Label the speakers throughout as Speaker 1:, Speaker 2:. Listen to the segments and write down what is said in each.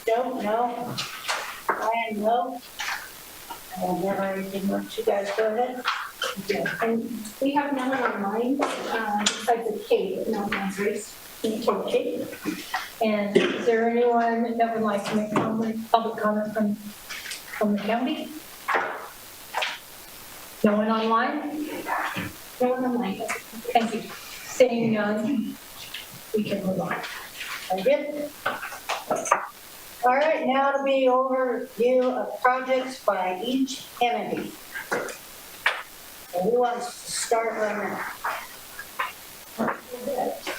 Speaker 1: Joe, no. Brian, no. And then I didn't want you guys go ahead.
Speaker 2: Yeah, and we have no one online, besides the Kate, but no one's raised.
Speaker 1: Okay. And is there anyone that would like to make public comment from the county? No one online?
Speaker 2: No one online.
Speaker 1: Thank you. Seeing none, we can move on. Very good. All right, now to be overview of projects by each entity. So who wants to start right now? All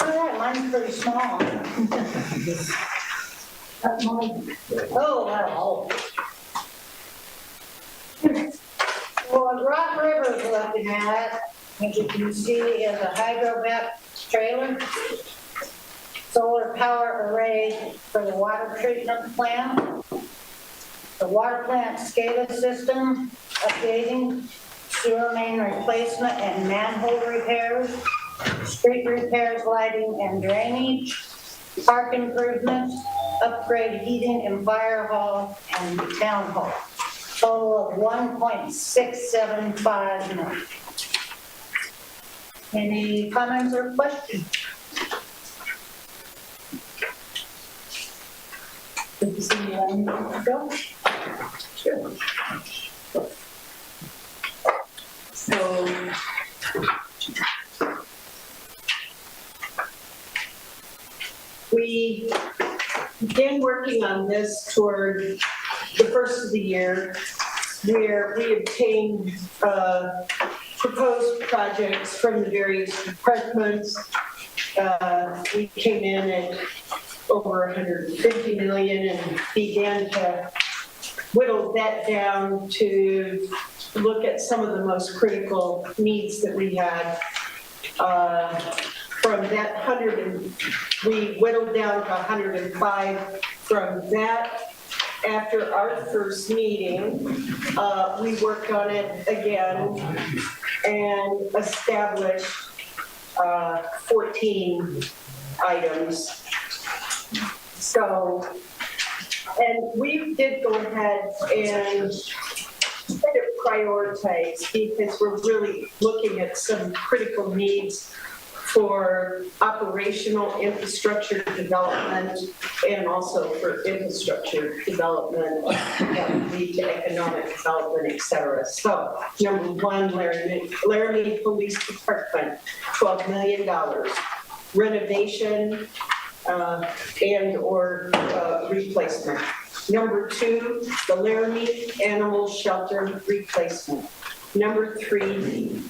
Speaker 1: right, mine's pretty small. That's mine. Oh, wow. Well, Rock River is looking at, as you can see, is a hydrovac trailer, solar power array for the water treatment plant, the water plant SCADA system, updating, sewer main replacement and manhole repairs, street repairs, lighting and drainage, park improvements, upgrade heating and fire hall and town hall. Total of $1.675 million. Any comments or questions? Did you see anyone go? Sure.
Speaker 3: So, we began working on this toward the first of the year, where we obtained proposed projects from the various departments. We came in at over 150 million and began to whittle that down to look at some of the most critical needs that we had. From that 100, we whittled down to 105. From that, after our first meeting, we worked on it again and established 14 items. So, and we did go ahead and kind of prioritize because we're really looking at some critical needs for operational infrastructure development and also for infrastructure development that lead to economic development, et cetera. So, number one, Laramie Police Department, $12 million. Renovation and or replacement. Number two, the Laramie Animal Shelter replacement. Number three,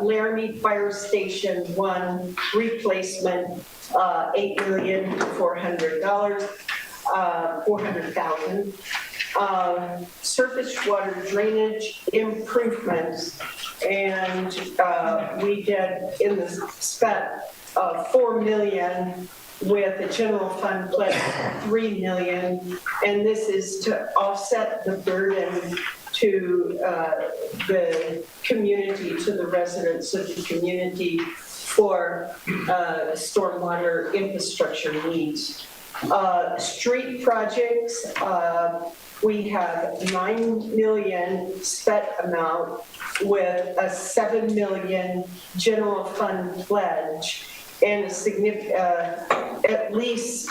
Speaker 3: Laramie Fire Station 1 replacement, $400,000. Surface water drainage improvements, and we did in the spec $4 million with the general fund pledge $3 million, and this is to offset the burden to the community, to the residents of the community for stormwater infrastructure needs. Street projects, we have $9 million spec amount with a $7 million general fund pledge and a significant, at least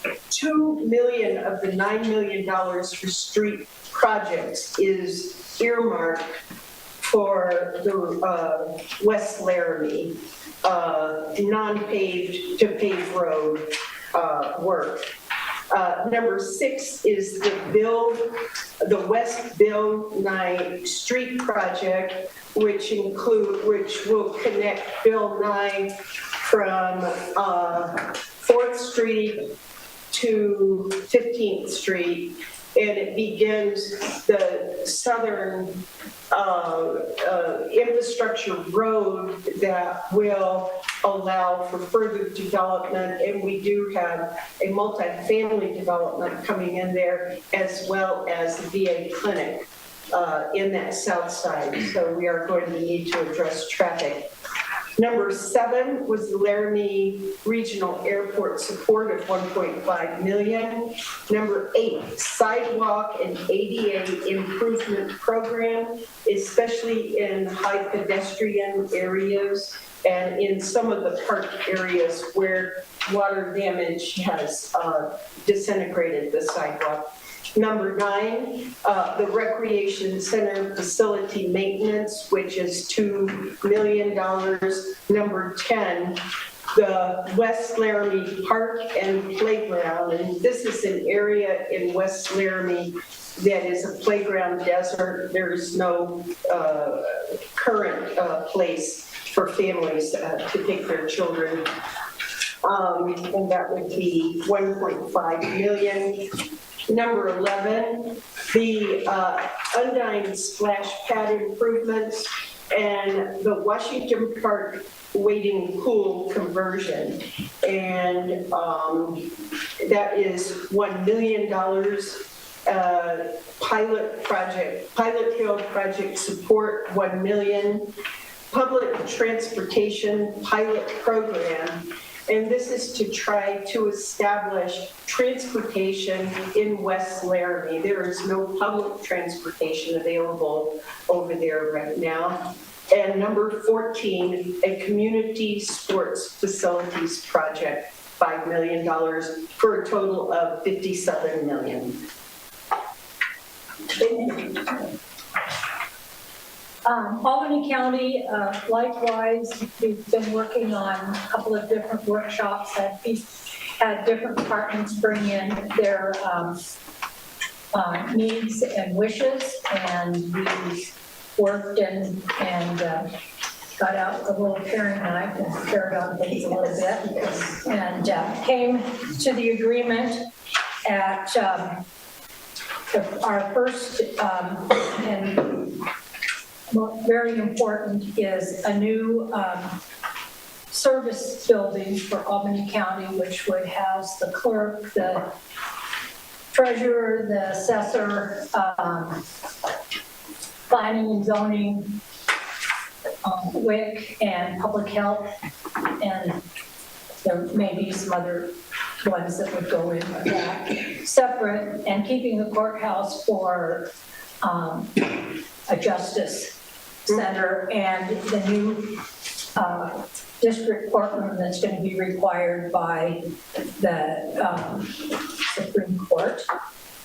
Speaker 3: $2 million of the $9 million for street projects is earmarked for the West Laramie non-paved to paved road work. Number 6 is the West Bill 9 street project, which will connect Bill 9 from 4th Street to 15th Street, and it begins the southern infrastructure road that will allow for further development, and we do have a multi-family development coming in there, as well as the VA clinic in that south side. So we are going to need to address traffic Number 7 was the Laramie Regional Airport support of $1.5 million. Number 8, sidewalk and ADA improvement program, especially in high pedestrian areas and in some of the park areas where water damage has disintegrated the sidewalk. Number 9, the Recreation Center facility maintenance, which is $2 million. Number 10, the West Laramie Park and Playground. And this is an area in West Laramie that is a playground desert. There is no current place for families to take their children. And that would be $1.5 million. Number 11, the Undine splash pad improvements and the Washington Park wading pool conversion. And that is $1 million. Pilot Hill project support, $1 million. Public transportation pilot program. And this is to try to establish transportation in West Laramie. There is no public transportation available over there right now. And number 14, a community sports facilities project, $5 million for a total of $57 million.
Speaker 4: Albany County, likewise, we've been working on a couple of different workshops that had different departments bring in their needs and wishes, and we worked and got out a little paring knife and pared on things a little bit, and came to the agreement at our first and very important is a new service building for Albany County, which would house the clerk, the treasurer, the assessor, planning and zoning, WIC, and public health, and there may be some other ones that would go in with that. Separate, and keeping the courthouse for a justice center and the new district courtroom that's going to be required by the Supreme Court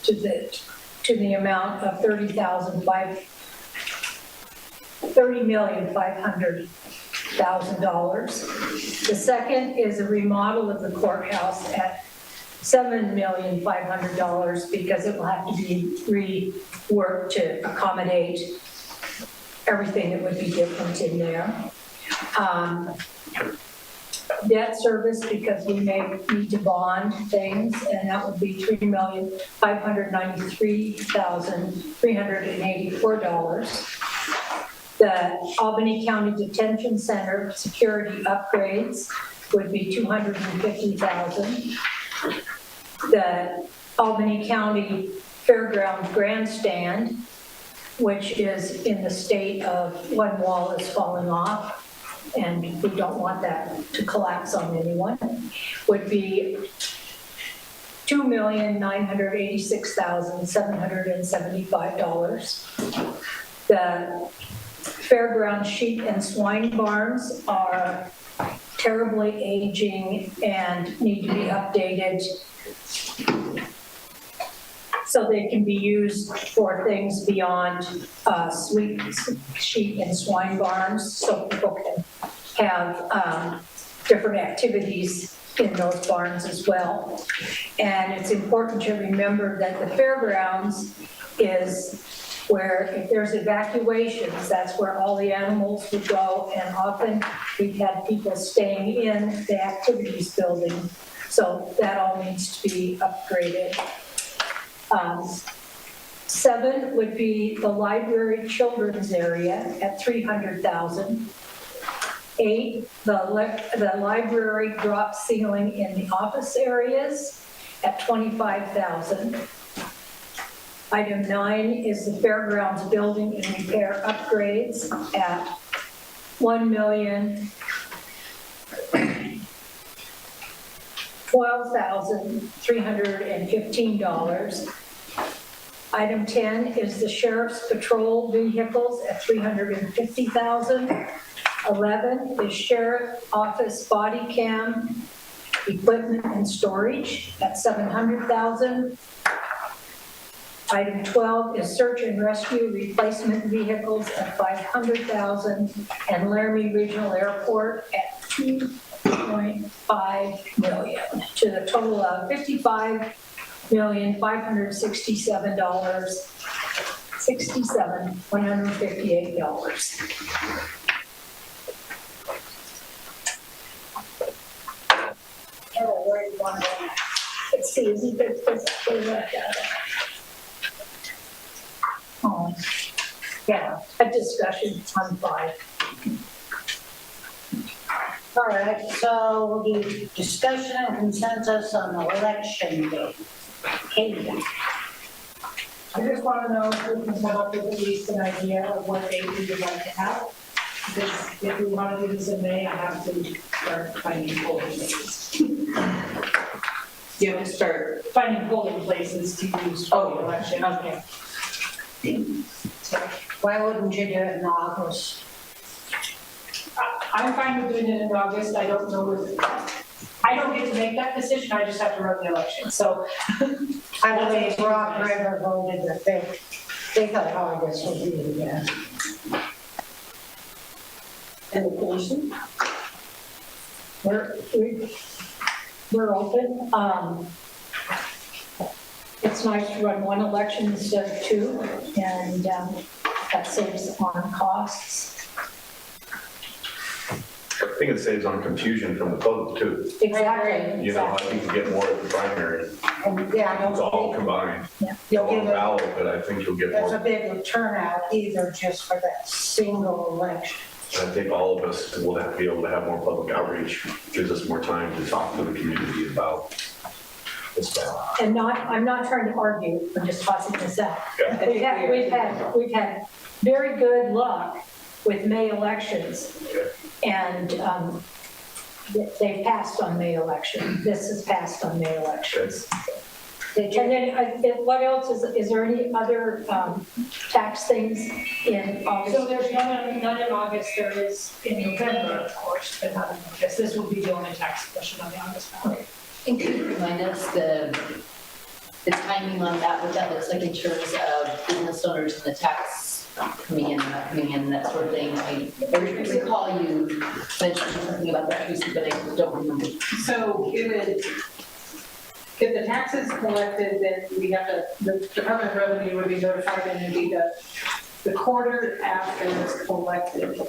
Speaker 4: to the amount of $30,500,000. The second is a remodel of the courthouse at $7,500,000 because it will have to be reworked to accommodate everything that would be different in there. Debt service, because we may need to bond things, and that would be $3,593,384. The Albany County Detention Center security upgrades would be $250,000. The Albany County Fairgrounds Grandstand, which is in the state of one wall is falling off, and we don't want that to collapse on anyone, would be $2,986,775. The fairground sheep and swine barns are terribly aging and need to be updated so they can be used for things beyond sheep and swine barns, so people can have different activities in those barns as well. And it's important to remember that the fairgrounds is where if there's evacuations, that's where all the animals would go, and often we've had people staying in the activities building, so that all needs to be upgraded. 7 would be the library children's area at $300,000. 8, the library drop ceiling in the office areas at $25,000. Item 9 is the fairgrounds building and repair upgrades at $1,000,000 $12,315. Item 10 is the sheriff's patrol vehicles at $350,000. 11 is sheriff office body cam equipment and storage at $700,000. Item 12 is search and rescue replacement vehicles at $500,000, and Laramie Regional Airport at $2.5 million, to the total of $55,567,158.
Speaker 1: Oh, where do you want to go?
Speaker 4: Let's see, is it good? Oh, yeah, a discussion on 5.
Speaker 1: All right, so we'll do discussion and consensus on the election day. Katie?
Speaker 2: I just want to know if we can come up with at least an idea of what date we would like to have. Because if we want to do this in May, I have to start finding polling places.
Speaker 3: You have to start.
Speaker 2: Finding polling places to use for the election.
Speaker 3: Okay.
Speaker 1: Why wouldn't you do it in August?
Speaker 2: I'm fine with doing it in August. I don't know if, I don't get to make that decision. I just have to run the election. So
Speaker 1: I believe Rock River voted that they thought August would be the best.
Speaker 3: And the commission?
Speaker 4: We're open. It's nice to run one election instead of 2, and that saves on costs.
Speaker 5: I think it saves on confusion from the public too.
Speaker 4: Exactly.
Speaker 5: You know, I think you get more at the primary.
Speaker 1: And yeah,
Speaker 5: It's all combined.
Speaker 1: you'll
Speaker 5: On
Speaker 1: get a,
Speaker 5: ballot, but I think you'll get
Speaker 1: there's a
Speaker 5: more.
Speaker 1: big turnout either just for that single election.
Speaker 5: I think all of us will have to be able to have more public outreach, gives us more time to talk to the community about this ballot.
Speaker 4: And I'm not trying to argue, I'm just tossing this out.
Speaker 5: Yeah.
Speaker 4: We've had very good luck with May elections, and they've passed on May election. This has passed on May elections.
Speaker 1: Did
Speaker 4: And
Speaker 1: you,
Speaker 4: then what else is there any other tax things in August?
Speaker 2: So there's none in August. There is in November, of course, but not in August. This will be the only tax question on the August ballot.
Speaker 6: And can you remind us the timing on that, what that looks like in terms of business owners and the tax coming in, not coming in, that sort of thing? I recall you mentioning something about that recently, but I don't remember.
Speaker 7: So it would, if the taxes collected, then we have to, the Department of Revenue would be notified, and it'd be the quarter after it's collected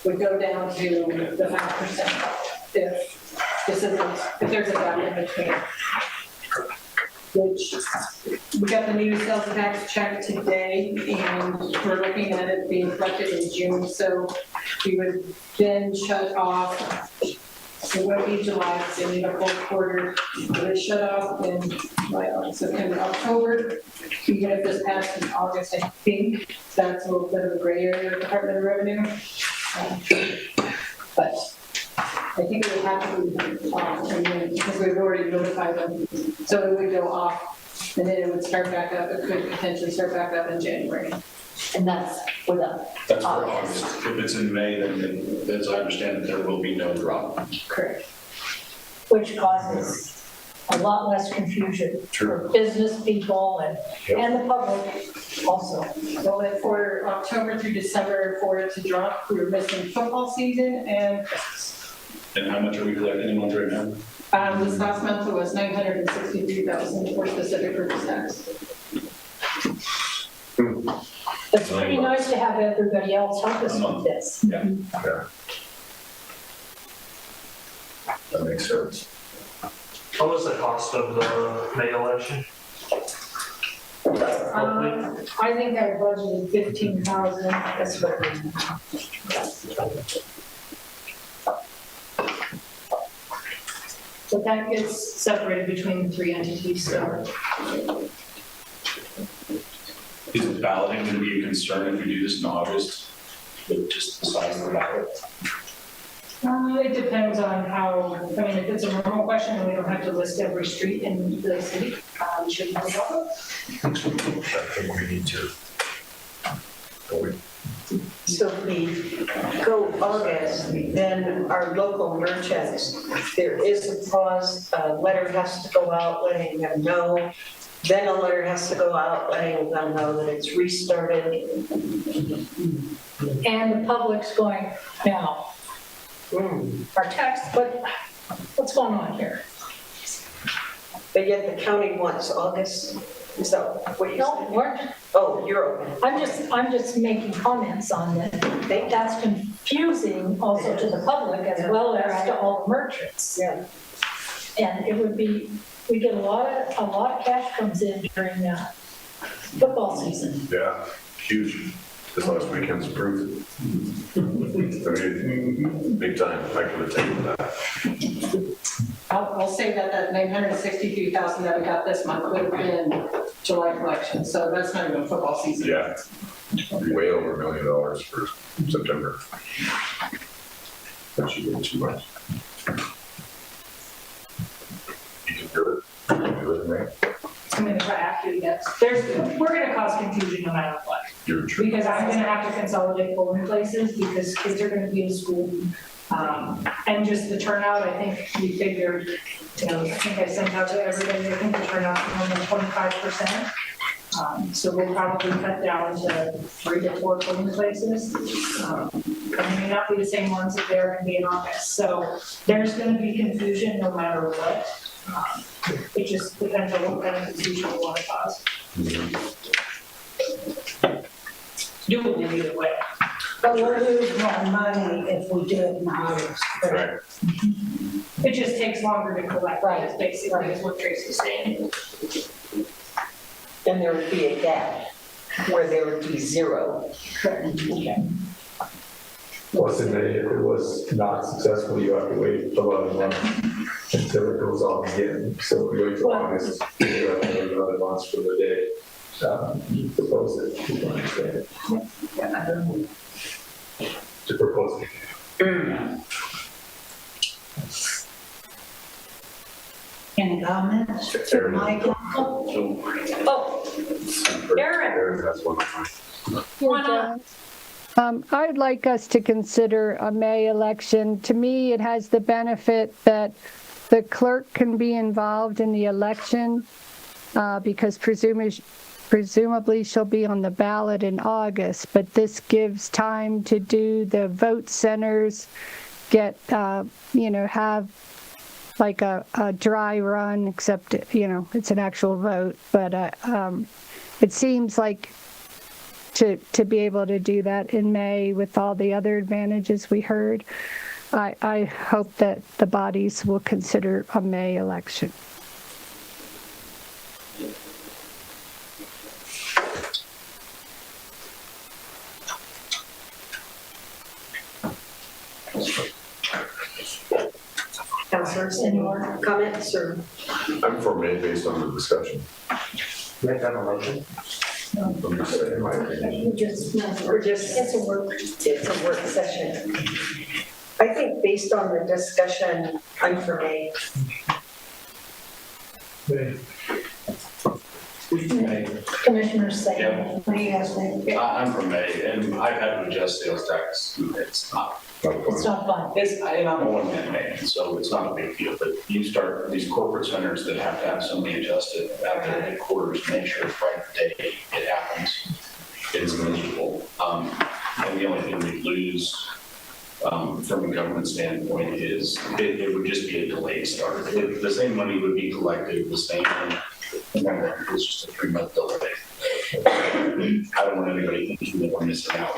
Speaker 7: would go down to the 5% if there's a gap in between. Which, we got the new sales tax check today, and we're looking at it being collected in June, so we would then shut off. It would be July, it's in the full quarter. It would shut off in September, October. We have this passed in August, I think. That's a little bit of a gray area, Department of Revenue. But I think it would have to be off, and then, because we've already notified them. So it would go off, and then it would start back up. It could potentially start back up in January.
Speaker 6: And that's for the
Speaker 8: That's for August. If it's in May, then as I understand it, there will be no drop.
Speaker 7: Correct.
Speaker 4: Which causes a lot less confusion for business people and the public also.
Speaker 7: So that for October through December, for it to drop, we were missing football season and Christmas.
Speaker 8: And how much are we collecting in month right now?
Speaker 7: This last month it was 963,000 for specific purpose tax.
Speaker 4: It's pretty nice to have everybody else help us with this.
Speaker 5: Yeah. That makes sense.
Speaker 9: What was the cost of the May election?
Speaker 2: I think I budgeted 15,000. That's what we. So that gets separated between the 3 entities, so.
Speaker 8: Is balloting going to be a concern if we do this in August with just the size of the ballot?
Speaker 2: It depends on how, I mean, if it's a normal question, then we don't have to list every street in the city. We shouldn't have a problem.
Speaker 5: I think we need to.
Speaker 3: So if we go August, then our local merchants, there is a pause, a letter has to go out letting them know. Then a letter has to go out letting them know that it's restarted.
Speaker 4: And the public's going, now, our tax, what's going on here?
Speaker 3: But yet the county wants August, is that what you
Speaker 4: No,
Speaker 3: said?
Speaker 4: we're,
Speaker 3: Oh, you're open.
Speaker 4: I'm just making comments on that. That's confusing also to the public as well as to all the merchants.
Speaker 3: Yeah.
Speaker 4: And it would be, we get a lot of cash comes in during football season.
Speaker 5: Yeah, huge. This last weekend's proof. I mean, big time. I could have taken that.
Speaker 7: I'll say that 963,000 that we got this month would have been July collection, so that's not even football season.
Speaker 5: Yeah, way over $1 million for September. That should be too much. You can do it. You can do it, right?
Speaker 2: I mean, if I have to, yes. We're gonna cause confusion no matter what.
Speaker 5: You're true.
Speaker 2: Because I'm gonna have to consolidate polling places because kids are gonna be in school. And just the turnout, I think we figured, I think I sent out to everybody, I think the turnout is more than 25%. So we'll probably cut down to 3 to 4 polling places. And they may not be the same ones that they're gonna be in August. So there's gonna be confusion no matter what. It just depends on what kind of confusion we want to cause. Doable either way.
Speaker 1: But we'll lose more money if we do it in August.
Speaker 5: Right.
Speaker 2: It just takes longer to collect,
Speaker 4: Right.
Speaker 2: basically is what Tracy's saying.
Speaker 3: And there would be a gap where there would be zero.
Speaker 10: Plus, if it was not successful, you have to wait 11 months until it goes on again. So if we wait till August, you have to wait 11 months for the day you propose it. People understand it. To propose it.
Speaker 1: Any comments to Michael?
Speaker 4: Oh, Aaron.
Speaker 5: Aaron has one.
Speaker 4: Why not?
Speaker 11: I'd like us to consider a May election. To me, it has the benefit that the clerk can be involved in the election because presumably she'll be on the ballot in August, but this gives time to do the vote centers, get, have like a dry run, except, it's an actual vote, but it seems like to be able to do that in May with all the other advantages we heard, I hope that the bodies will consider a May election.
Speaker 3: Councilors, any more comments or?
Speaker 5: I'm for May based on the discussion.
Speaker 10: Make that a motion.
Speaker 5: I'm just saying my opinion.
Speaker 3: It's a work session. I think based on the discussion, I'm for May.
Speaker 4: Commissioner saying,
Speaker 1: What do you guys think?
Speaker 8: I'm from May, and I've had to adjust sales tax. It's not,
Speaker 4: it's not fun.
Speaker 8: and I'm a one-man man, so it's not a big deal. But you start these corporate centers that have to have somebody adjusted after the headquarters, make sure it's right the day it happens. It's miserable. And the only thing we lose from a government standpoint is it would just be a delayed start. The same money would be collected, the same, remember, it's just a 3-month delay. I don't want anybody thinking that we're missing out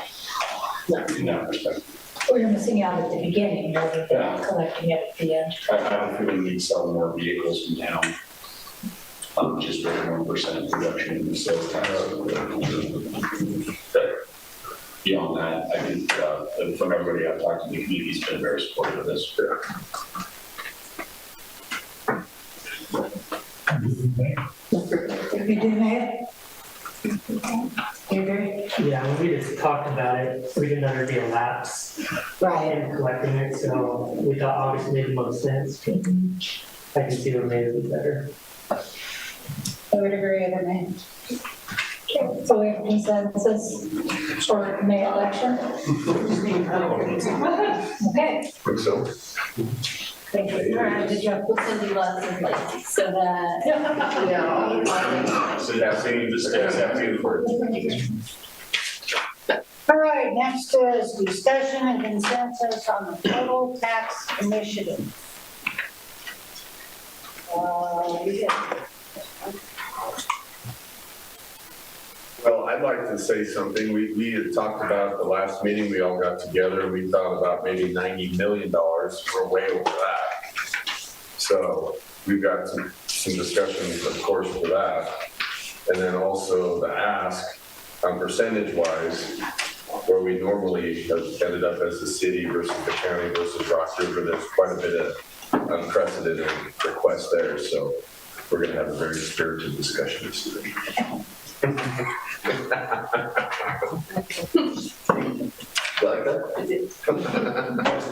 Speaker 8: in that perspective.
Speaker 4: Or you're missing out at the beginning rather than collecting it at the end.
Speaker 8: I have a feeling we'd sell more vehicles in town. Just with 1% reduction in the sales tax. But beyond that, I think from everybody I've talked to, the community's been very supportive of this.
Speaker 1: You do that? You agree?
Speaker 12: Yeah, when we just talked about it, we didn't know there'd be a lapse
Speaker 1: Right.
Speaker 12: in collecting it, so we thought August made the most sense. I can see what made it be better.
Speaker 4: I would agree with me. Okay, so we have consensus for May election? Okay,
Speaker 5: Think so?
Speaker 4: thank you. All right, did you have?
Speaker 6: We'll send you lots of like, so that.
Speaker 8: So that's any discuss after the
Speaker 1: All right, next is discussion and consensus on the total tax initiative.
Speaker 5: Well, I'd like to say something. We had talked about the last meeting, we all got together, and we thought about maybe $90 million. We're way over that. So we've got some discussions, of course, for that. And then also the ask on percentage-wise, where we normally have ended up as the city versus the county versus Rock River, there's quite a bit of unprecedented requests there. So we're going to have a very spirited discussion this evening. Like that?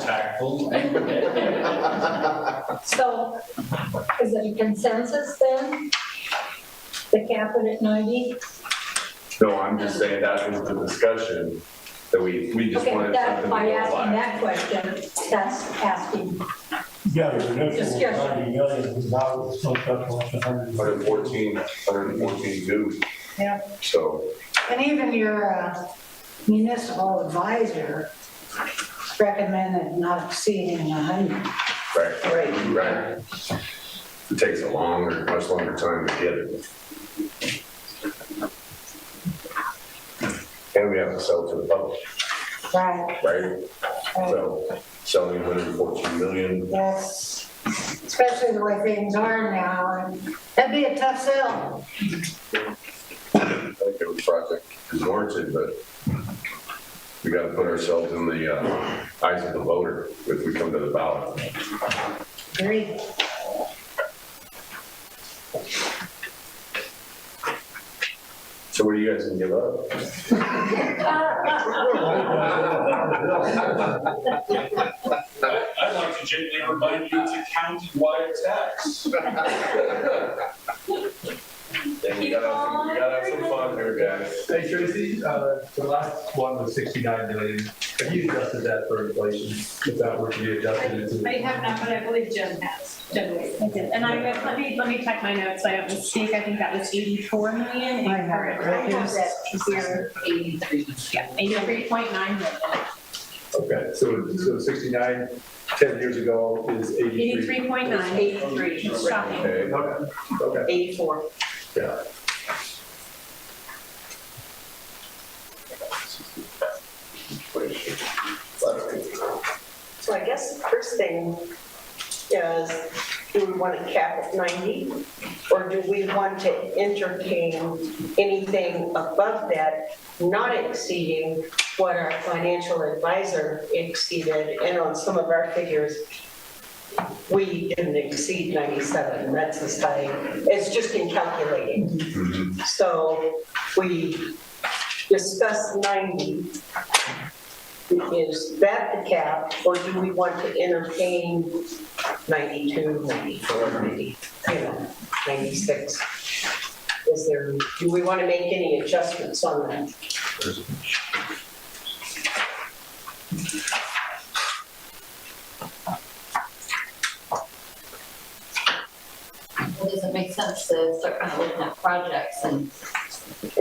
Speaker 8: tactful.
Speaker 4: So, is it a consensus then? The cap it at 90?
Speaker 5: No, I'm just saying that was the discussion that we just
Speaker 4: Okay,
Speaker 5: wanted
Speaker 4: that,
Speaker 5: something to
Speaker 4: by
Speaker 5: go
Speaker 4: asking
Speaker 5: by.
Speaker 4: that question, that's asking.
Speaker 13: Yeah, the initial
Speaker 4: Discussion.
Speaker 13: 90 million was now still up to
Speaker 5: 114 due.
Speaker 1: Yeah.
Speaker 5: So,
Speaker 1: And even your municipal advisor recommended not exceeding 100.
Speaker 5: right. It takes a much longer time to get it. And we have to sell to the public,
Speaker 1: Right.
Speaker 5: right? So selling 114 million,
Speaker 1: Yes, especially the way things are now, and that'd be a tough sell.
Speaker 5: I think the project is warranted, but we got to put ourselves in the eyes of the voter if we come to the ballot.
Speaker 1: Agreed.
Speaker 5: So what are you guys gonna give up?
Speaker 8: I'd like to gently remind you it's a county-wide tax.
Speaker 5: And we gotta have some fun here, guys.
Speaker 10: Hey Tracy, the last one was 69 million. Have you adjusted that for inflation? If that were to be adjusted into
Speaker 14: I have not, but I believe Jen has. Jen Wade. I did. And let me check my notes so I don't mistake. I think that was 84 million.
Speaker 1: I have it right
Speaker 14: Here.
Speaker 6: 83.
Speaker 14: Yeah, 83.9 million.
Speaker 10: Okay, so 69, 10 years ago is 83.
Speaker 14: 83.9.
Speaker 7: 83.
Speaker 14: It's shocking.
Speaker 10: Okay.
Speaker 7: 84.
Speaker 10: Yeah.
Speaker 3: So I guess the first thing is, do we want to cap at 90? Or do we want to entertain anything above that, not exceeding what our financial advisor exceeded? And on some of our figures, we didn't exceed 97. That's as high, it's just in calculating. So we discussed 90. Is that the cap, or do we want to entertain 92, 94, maybe, 96? Do we want to make any adjustments on that?
Speaker 6: Well, does it make sense to start kind of looking at projects and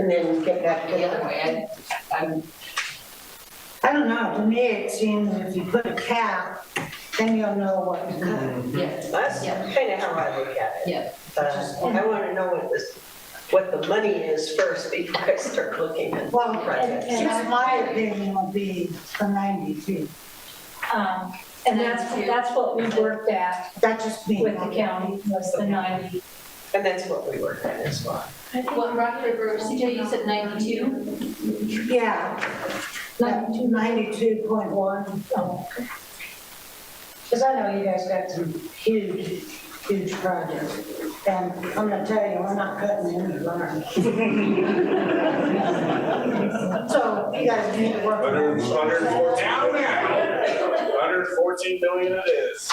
Speaker 3: then get back
Speaker 6: the other way?
Speaker 1: I don't know, to me it seems if you put a cap, then you'll know what to cut.
Speaker 6: Yeah.
Speaker 3: That's kind of how I look at it.
Speaker 6: Yeah.
Speaker 3: I want to know what the money is first before I start looking at
Speaker 1: Well,
Speaker 3: projects.
Speaker 1: and my opinion would be for 92.
Speaker 4: And that's what we worked at
Speaker 1: That's just me.
Speaker 4: with the county, was the 90.
Speaker 3: And that's what we work at as well.
Speaker 6: Well, Rock River, CJ, you said 92?
Speaker 1: Yeah. 92.1.
Speaker 4: Oh,
Speaker 1: Because I know you guys got some huge huge project. And I'm gonna tell you, we're not cutting any Laramie. So you guys need to work.
Speaker 5: 114 down now. 114 million it is.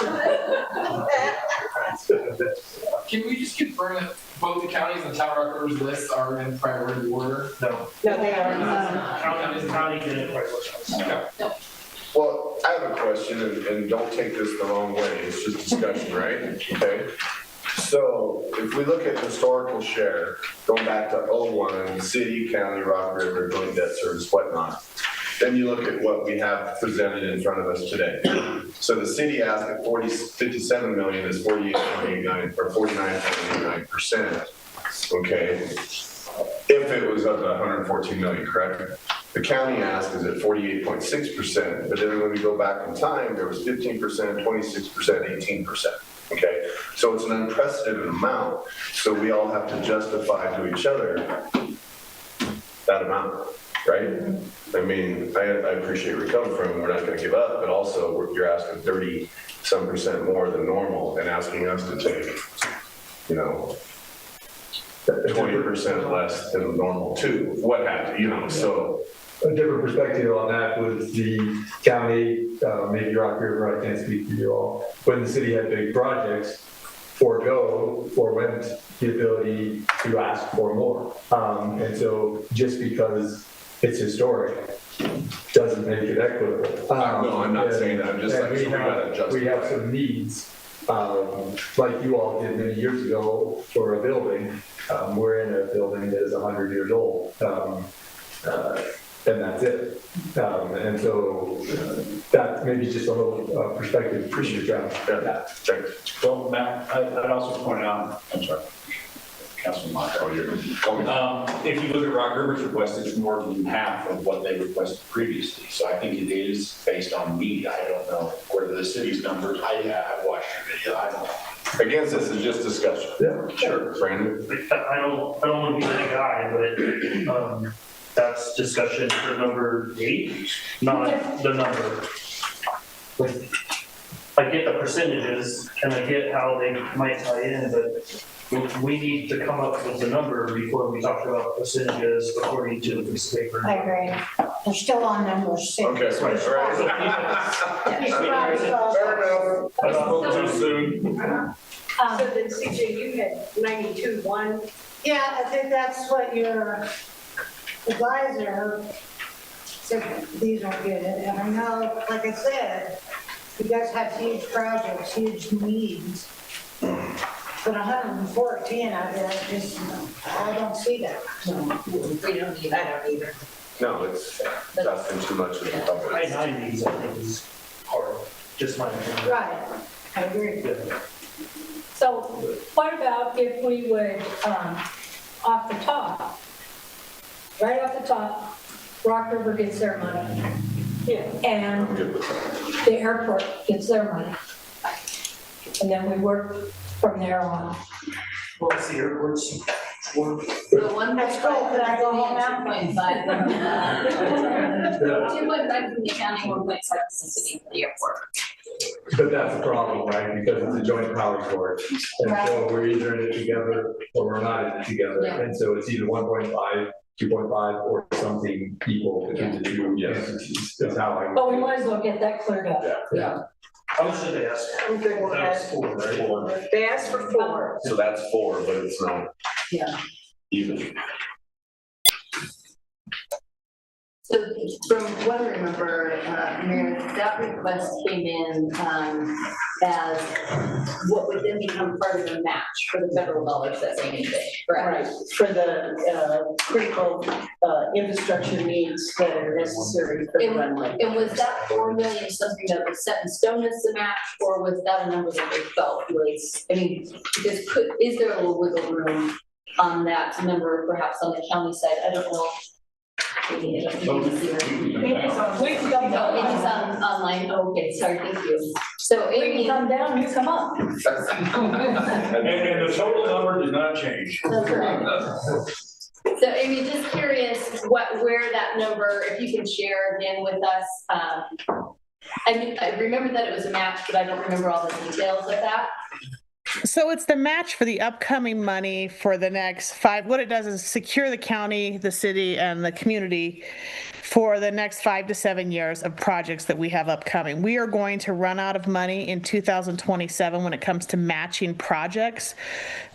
Speaker 15: Can we just confirm that both the counties and Tower Rock River's lists are in priority order?
Speaker 9: No.
Speaker 3: No, they are.
Speaker 9: County didn't prioritize.
Speaker 5: Well, I have a question, and don't take this the wrong way, it's just discussion, right? Okay? So if we look at historical share, going back to 01, city, county, Rock River, joint debt service, whatnot, then you look at what we have presented in front of us today. So the city asked at 57 million is 48.89 or 49.89%. Okay? If it was up to 114 million, correct? The county ask is at 48.6%, but then when we go back in time, there was 15%, 26%, 18%. Okay, so it's an unprecedented amount. So we all have to justify to each other that amount, right? I mean, I appreciate where you're coming from. We're not going to give up, but also you're asking 30-some% more than normal and asking us to take, 20% less than normal too. What happened, so.
Speaker 10: A different perspective on that was the county, maybe Rock River, I can't speak for you all, when the city had big projects, forewent the ability to ask for more. And so just because it's historic doesn't make it equitable.
Speaker 5: No, I'm not saying that, I'm just like,
Speaker 10: we have some needs, like you all did many years ago for a building. We're in a building that is 100 years old. And that's it. And so that maybe just a little perspective. Appreciate your job.
Speaker 5: Yeah, thanks.
Speaker 8: Well, Matt, I'd also point out, I'm sorry, Councilman Mock. If you look at Rock River's request, it's more than half of what they requested previously. So I think it is based on need. I don't know whether the city's numbers, I watched your video, I don't know.
Speaker 5: Again, this is just discussion.
Speaker 10: Yeah.
Speaker 5: Sure, Brandon.
Speaker 9: I don't want to be that guy, but that's discussion for number 8, not the number. I get the percentages and I get how they might tie in, but we need to come up with the number before we talk about percentages according to the piece of paper.
Speaker 1: I agree. They're still on number 6.
Speaker 5: Okay, all right. Fair enough. I spoke too soon.
Speaker 3: So then CJ, you had 92.1.
Speaker 1: Yeah, I think that's what your advisor said, these are good. And I know, like I said, you guys have huge projects, huge needs. But 114, I don't see that.
Speaker 6: We don't need that either.
Speaker 5: No, it's asking too much of the public.
Speaker 9: High 90s, I think, is hard, just my opinion.
Speaker 1: Right, I agree.
Speaker 9: Yeah.
Speaker 4: So what about if we would, off the top, right off the top, Rock River gets their money.
Speaker 3: Yeah.
Speaker 4: And the airport gets their money. And then we work from there on.
Speaker 9: Well, it's the airports.
Speaker 6: So 1.5
Speaker 1: Could I go home now?
Speaker 6: 2.5. 2.5 from the county, 1.5 from the city for the airport.
Speaker 10: But that's the problem, right? Because it's a joint powers board. And so we're either in it together or we're not in it together.
Speaker 6: Yeah.
Speaker 10: And so it's either 1.5, 2.5, or something equal between the two entities. That's how I.
Speaker 4: But we might as well get that cleared up.
Speaker 10: Yeah.
Speaker 9: How much did they ask?
Speaker 3: I'm good with
Speaker 9: That was
Speaker 3: that.
Speaker 9: 4, right?
Speaker 3: They asked for 4.
Speaker 5: So that's 4, but it's not
Speaker 6: Yeah.
Speaker 5: even.
Speaker 6: So from what I remember, Mayor, that request came in as what would then become part of the match for the federal dollars that they needed, correct?
Speaker 3: Right, for the critical infrastructure needs that are necessary for the runway.
Speaker 6: And was that 4 million something that was set in stone as the match, or was that a number that they felt was, I mean, because is there a little wiggle room on that number, perhaps on the county side? I don't know. Maybe I don't think it's here. No, it is online. Oh, okay, sorry, thank you. So
Speaker 4: We
Speaker 6: Amy,
Speaker 4: come down, you come up.
Speaker 8: And the total number did not change.
Speaker 6: that's right. So Amy, just curious where that number, if you can share again with us. I remember that it was a match, but I don't remember all the details of that.
Speaker 16: So it's the match for the upcoming money for the next what it does is secure the county, the city, and the community for the next 5 to 7 years of projects that we have upcoming. We are going to run out of money in 2027 when it comes to matching projects.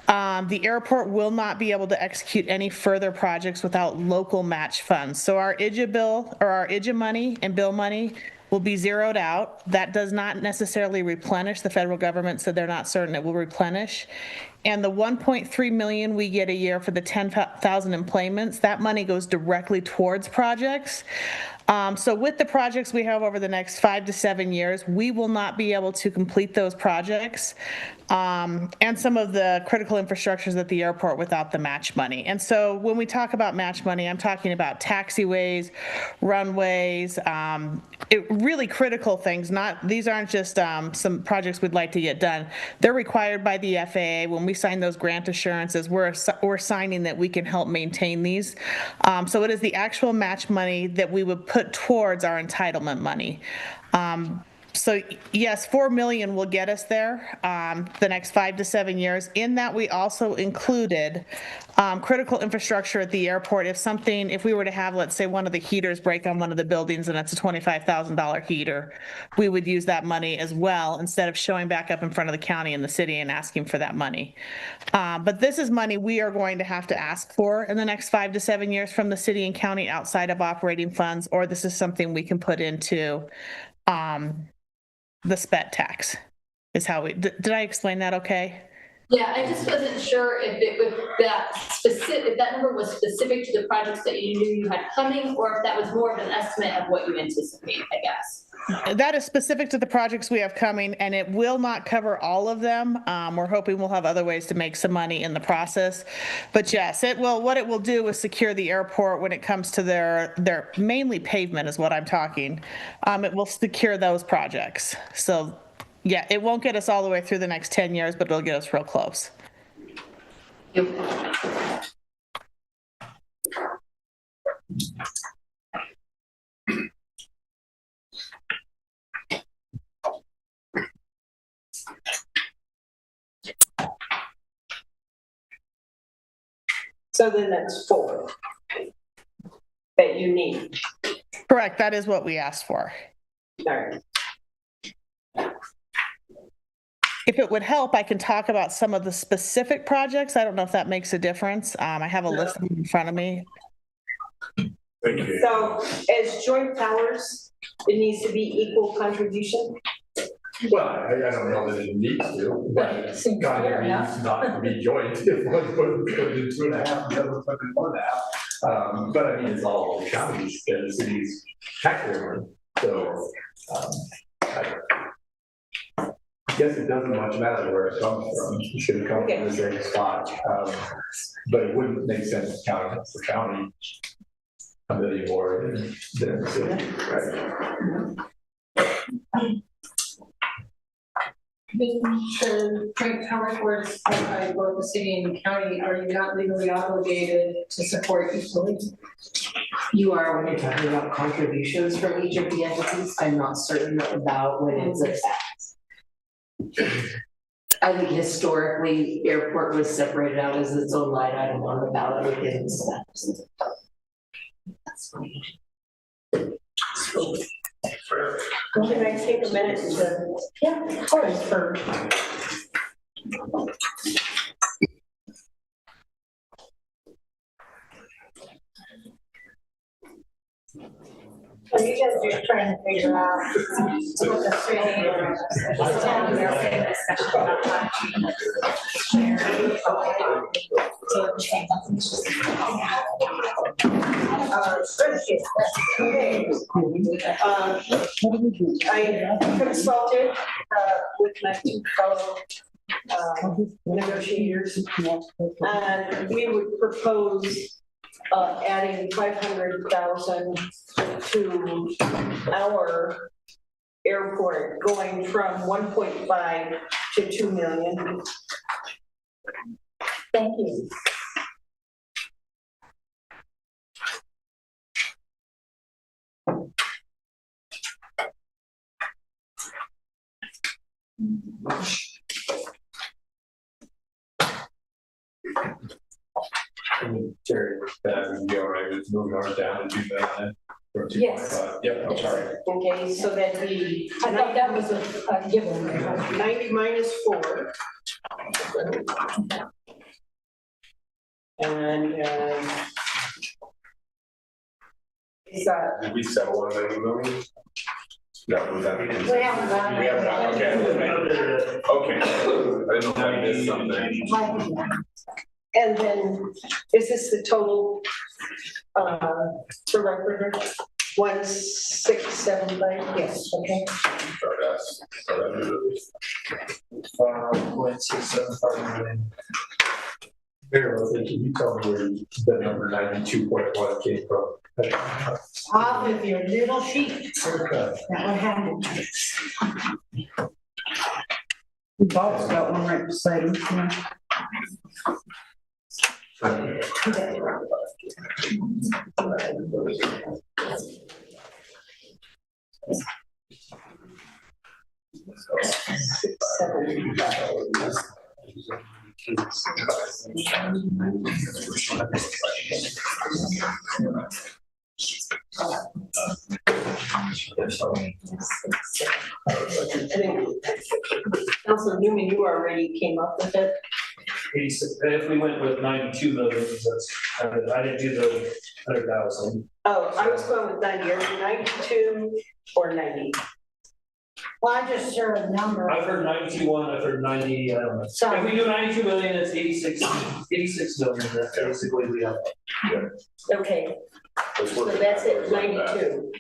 Speaker 16: The airport will not be able to execute any further projects without local match funds. So our IJA bill, or our IJA money and bill money, will be zeroed out. That does not necessarily replenish. The federal government said they're not certain it will replenish. And the 1.3 million we get a year for the 10,000 employments, that money goes directly towards projects. So with the projects we have over the next 5 to 7 years, we will not be able to complete those projects and some of the critical infrastructures at the airport without the match money. And so when we talk about match money, I'm talking about taxiways, runways, really critical things. These aren't just some projects we'd like to get done. They're required by the FAA. When we sign those grant assurances, we're signing that we can help maintain these. So it is the actual match money that we would put towards our entitlement money. So yes, 4 million will get us there the next 5 to 7 years. In that, we also included critical infrastructure at the airport. If we were to have, let's say, one of the heaters break on one of the buildings and it's a $25,000 heater, we would use that money as well instead of showing back up in front of the county and the city and asking for that money. But this is money we are going to have to ask for in the next 5 to 7 years from the city and county outside of operating funds, or this is something we can put into the SPET tax is how did I explain that okay?
Speaker 6: Yeah, I just wasn't sure if that number was specific to the projects that you knew you had coming, or if that was more of an estimate of what you anticipate, I guess.
Speaker 16: That is specific to the projects we have coming, and it will not cover all of them. We're hoping we'll have other ways to make some money in the process. But yes, what it will do is secure the airport when it comes to their mainly pavement is what I'm talking. It will secure those projects. So yeah, it won't get us all the way through the next 10 years, but it'll get us real close.
Speaker 3: So then that's 4 that you need.
Speaker 16: Correct, that is what we asked for.
Speaker 3: All right.
Speaker 16: If it would help, I can talk about some of the specific projects. I don't know if that makes a difference. I have a list of them in front of me.
Speaker 5: Thank you.
Speaker 3: So as joint powers, it needs to be equal contribution?
Speaker 10: Well, I don't know that it needs to, but it kind of needs not to be joint. If one put it in 2.5, the other put it in 1.5. But I mean, it's all the counties and the city's taxpayer money. So I guess it doesn't much matter where it comes from. It should come from the same spot. But it wouldn't make sense to count it for county $1 million more than the city, right?
Speaker 7: The joint powers where it's owned by both the city and the county, are you not legally obligated to support each building?
Speaker 17: You are when you're talking about contributions from each of the entities. I'm not certain about when it's a tax. I think historically, airport was separated out as its own line item on the ballot within steps. That's funny.
Speaker 3: Well, can I take a minute to?
Speaker 17: Yeah, of course.
Speaker 1: So you guys are just trying to figure out what the city or the town are saying discussion about matching.
Speaker 3: I consulted with my 2 fellow negotiators, and we would propose adding 500,000 to our airport, going from 1.5 to 2 million.
Speaker 4: Thank you.
Speaker 10: Terry, that would be all right with moving ours down to 2,000 or 2.5.
Speaker 4: Yes.
Speaker 8: Yep, I'm sorry.
Speaker 3: Okay, so that'd be
Speaker 4: I thought that was a given.
Speaker 3: 90 minus 4. And, is that,
Speaker 5: Did we settle on 90 million? No, was that?
Speaker 1: We haven't done it.
Speaker 5: We haven't done, okay. Okay, I didn't know if I missed something.
Speaker 3: and then, is this the total, for record? 1675, yes, okay.
Speaker 5: Sorry,
Speaker 9: 1.675 million.
Speaker 10: Mayor, I think you tell me where the number 92.1 came from.
Speaker 1: Off of your little sheet.
Speaker 10: Okay.
Speaker 1: That would happen.
Speaker 2: Bob's got one right beside him.
Speaker 3: Councilor Newman, you already came up with it.
Speaker 9: If we went with 92 million, that's, I didn't do the 100,000.
Speaker 3: Oh, I was going with 90, are you 92 or 90?
Speaker 1: Well, I just heard a number.
Speaker 9: I've heard 91, I've heard 90, I don't know.
Speaker 1: So-
Speaker 9: If we do 92 million, it's 86 million, that's basically we have.
Speaker 3: Okay, so that's it, 92.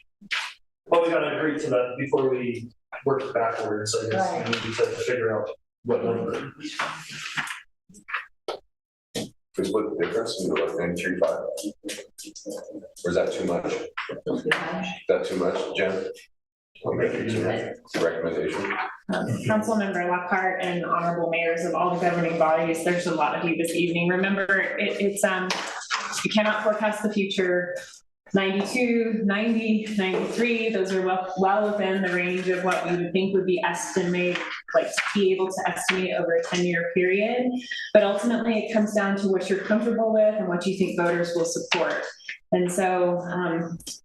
Speaker 9: Well, we gotta agree to that before we work backwards, I guess,
Speaker 1: Right.
Speaker 9: we need to figure out what number.
Speaker 5: Is what the difference in the 93.5? Or is that too much? Is that too much, Jen? Or maybe too much recommendation?
Speaker 14: Councilmember Lockhart and honorable mayors of all the governing bodies, there's a lot of you this evening. Remember, it's you cannot forecast the future. 92, 90, 93, those are well within the range of what we would think would be estimated, like to be able to estimate over a 10-year period. But ultimately, it comes down to what you're comfortable with and what you think voters will support. And so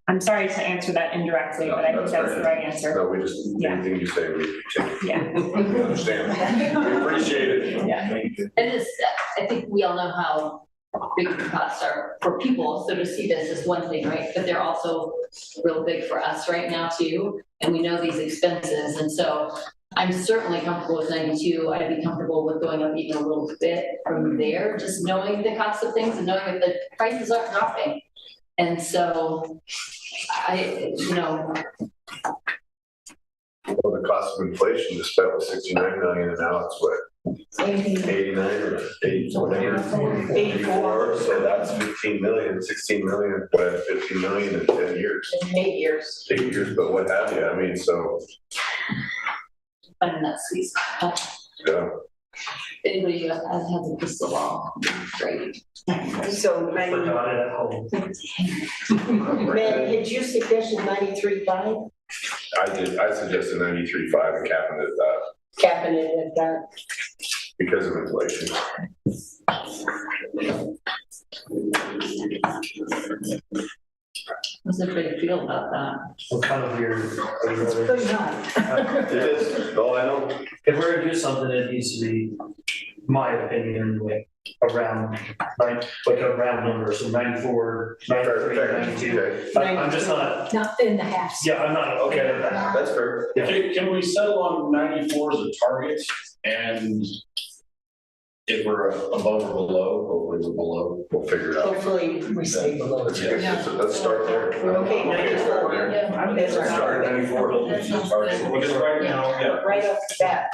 Speaker 14: I'm sorry to answer that indirectly, but I think that's the right answer.
Speaker 5: No, we just, anything you say, we take.
Speaker 14: Yeah.
Speaker 5: We understand. We appreciate it.
Speaker 14: Yeah.
Speaker 6: And it's, I think we all know how big the costs are for people, so to see this as one thing, right? But they're also real big for us right now too, and we know these expenses, and so I'm certainly comfortable with 92. I'd be comfortable with going up even a little bit from there, just knowing the cost of things and knowing that the prices aren't dropping. And so
Speaker 5: Well, the cost of inflation just spent was 69 million, and now it's what? 89 or 80, whatever. 84, so that's 15 million, 16 million, but 15 million in 10 years.
Speaker 3: In 8 years.
Speaker 5: 8 years, but what have you, I mean, so,
Speaker 6: finding that sweet spot.
Speaker 5: yeah.
Speaker 6: Anybody who has a crystal ball, great.
Speaker 3: So 90,
Speaker 9: Forgot it at home.
Speaker 3: Matt, had you suggested 93.5?
Speaker 5: I suggested 93.5 and capping it at that
Speaker 3: Capping it at that.
Speaker 5: because of inflation.
Speaker 6: What's everybody feel about that?
Speaker 9: What kind of weird?
Speaker 1: Pretty high.
Speaker 5: It is, no, I don't.
Speaker 9: If we're gonna do something, it needs to be, my opinion, like around, like a round number, so 94, 93, 92.
Speaker 5: Okay.
Speaker 9: I'm just not,
Speaker 4: Not in the halves.
Speaker 9: yeah, I'm not okay with that.
Speaker 5: That's fair.
Speaker 8: Can we settle on 94 as a target? And if we're above or below, hopefully we're below.
Speaker 5: We'll figure it out.
Speaker 3: Hopefully we stay below.
Speaker 5: Let's start there.
Speaker 3: Okay, 94.
Speaker 5: Start there.
Speaker 3: Yeah, that's
Speaker 5: Let's start at 94.
Speaker 8: Because right now, yeah.
Speaker 3: right off the bat.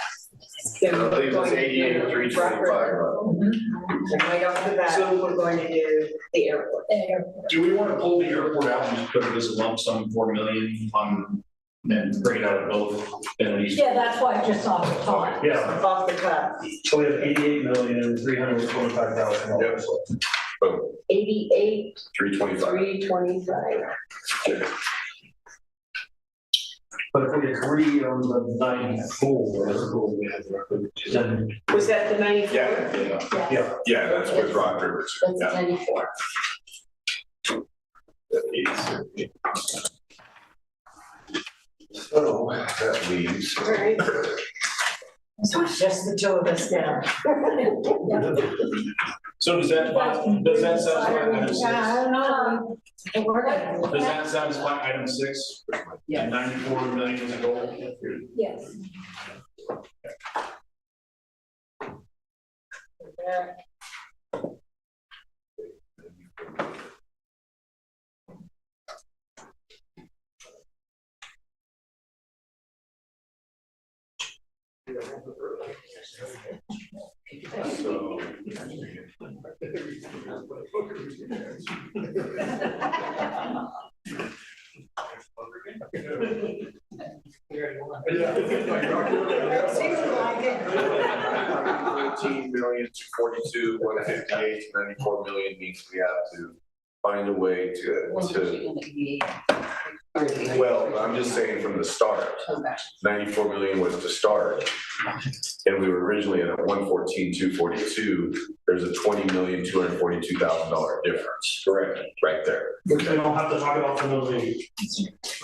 Speaker 5: I believe it's 88 or 325.
Speaker 3: And right off the bat, we're going to do the airport.
Speaker 8: Do we want to pull the airport out and just put it as a lump sum, 4 million on, and bring it out of both entities?
Speaker 4: Yeah, that's why I just off the top.
Speaker 9: Yeah,
Speaker 3: Off the top.
Speaker 9: so we have 88,325,000 dollars.
Speaker 5: Boom,
Speaker 3: 88,
Speaker 5: 325.
Speaker 3: 325.
Speaker 9: But if we agree on the 94, then.
Speaker 3: Was that the 94?
Speaker 5: Yeah, that's with Rock Rivers.
Speaker 6: That's
Speaker 5: Yeah.
Speaker 6: 94.
Speaker 5: So that leaves.
Speaker 3: All right.
Speaker 4: So it's just the two of us now.
Speaker 8: So does that satisfy item 6?
Speaker 4: I don't know.
Speaker 8: Does that satisfy item 6?
Speaker 6: Yeah.
Speaker 8: 94 million is a goal?
Speaker 4: Yes.
Speaker 5: $14,242,158, 94 million means we have to find a way to, well, I'm just saying from the start, 94 million was to start. And we were originally at 114,242. There's a $20,242,000 difference. Correct. Right there.
Speaker 9: We don't have to talk about the movie.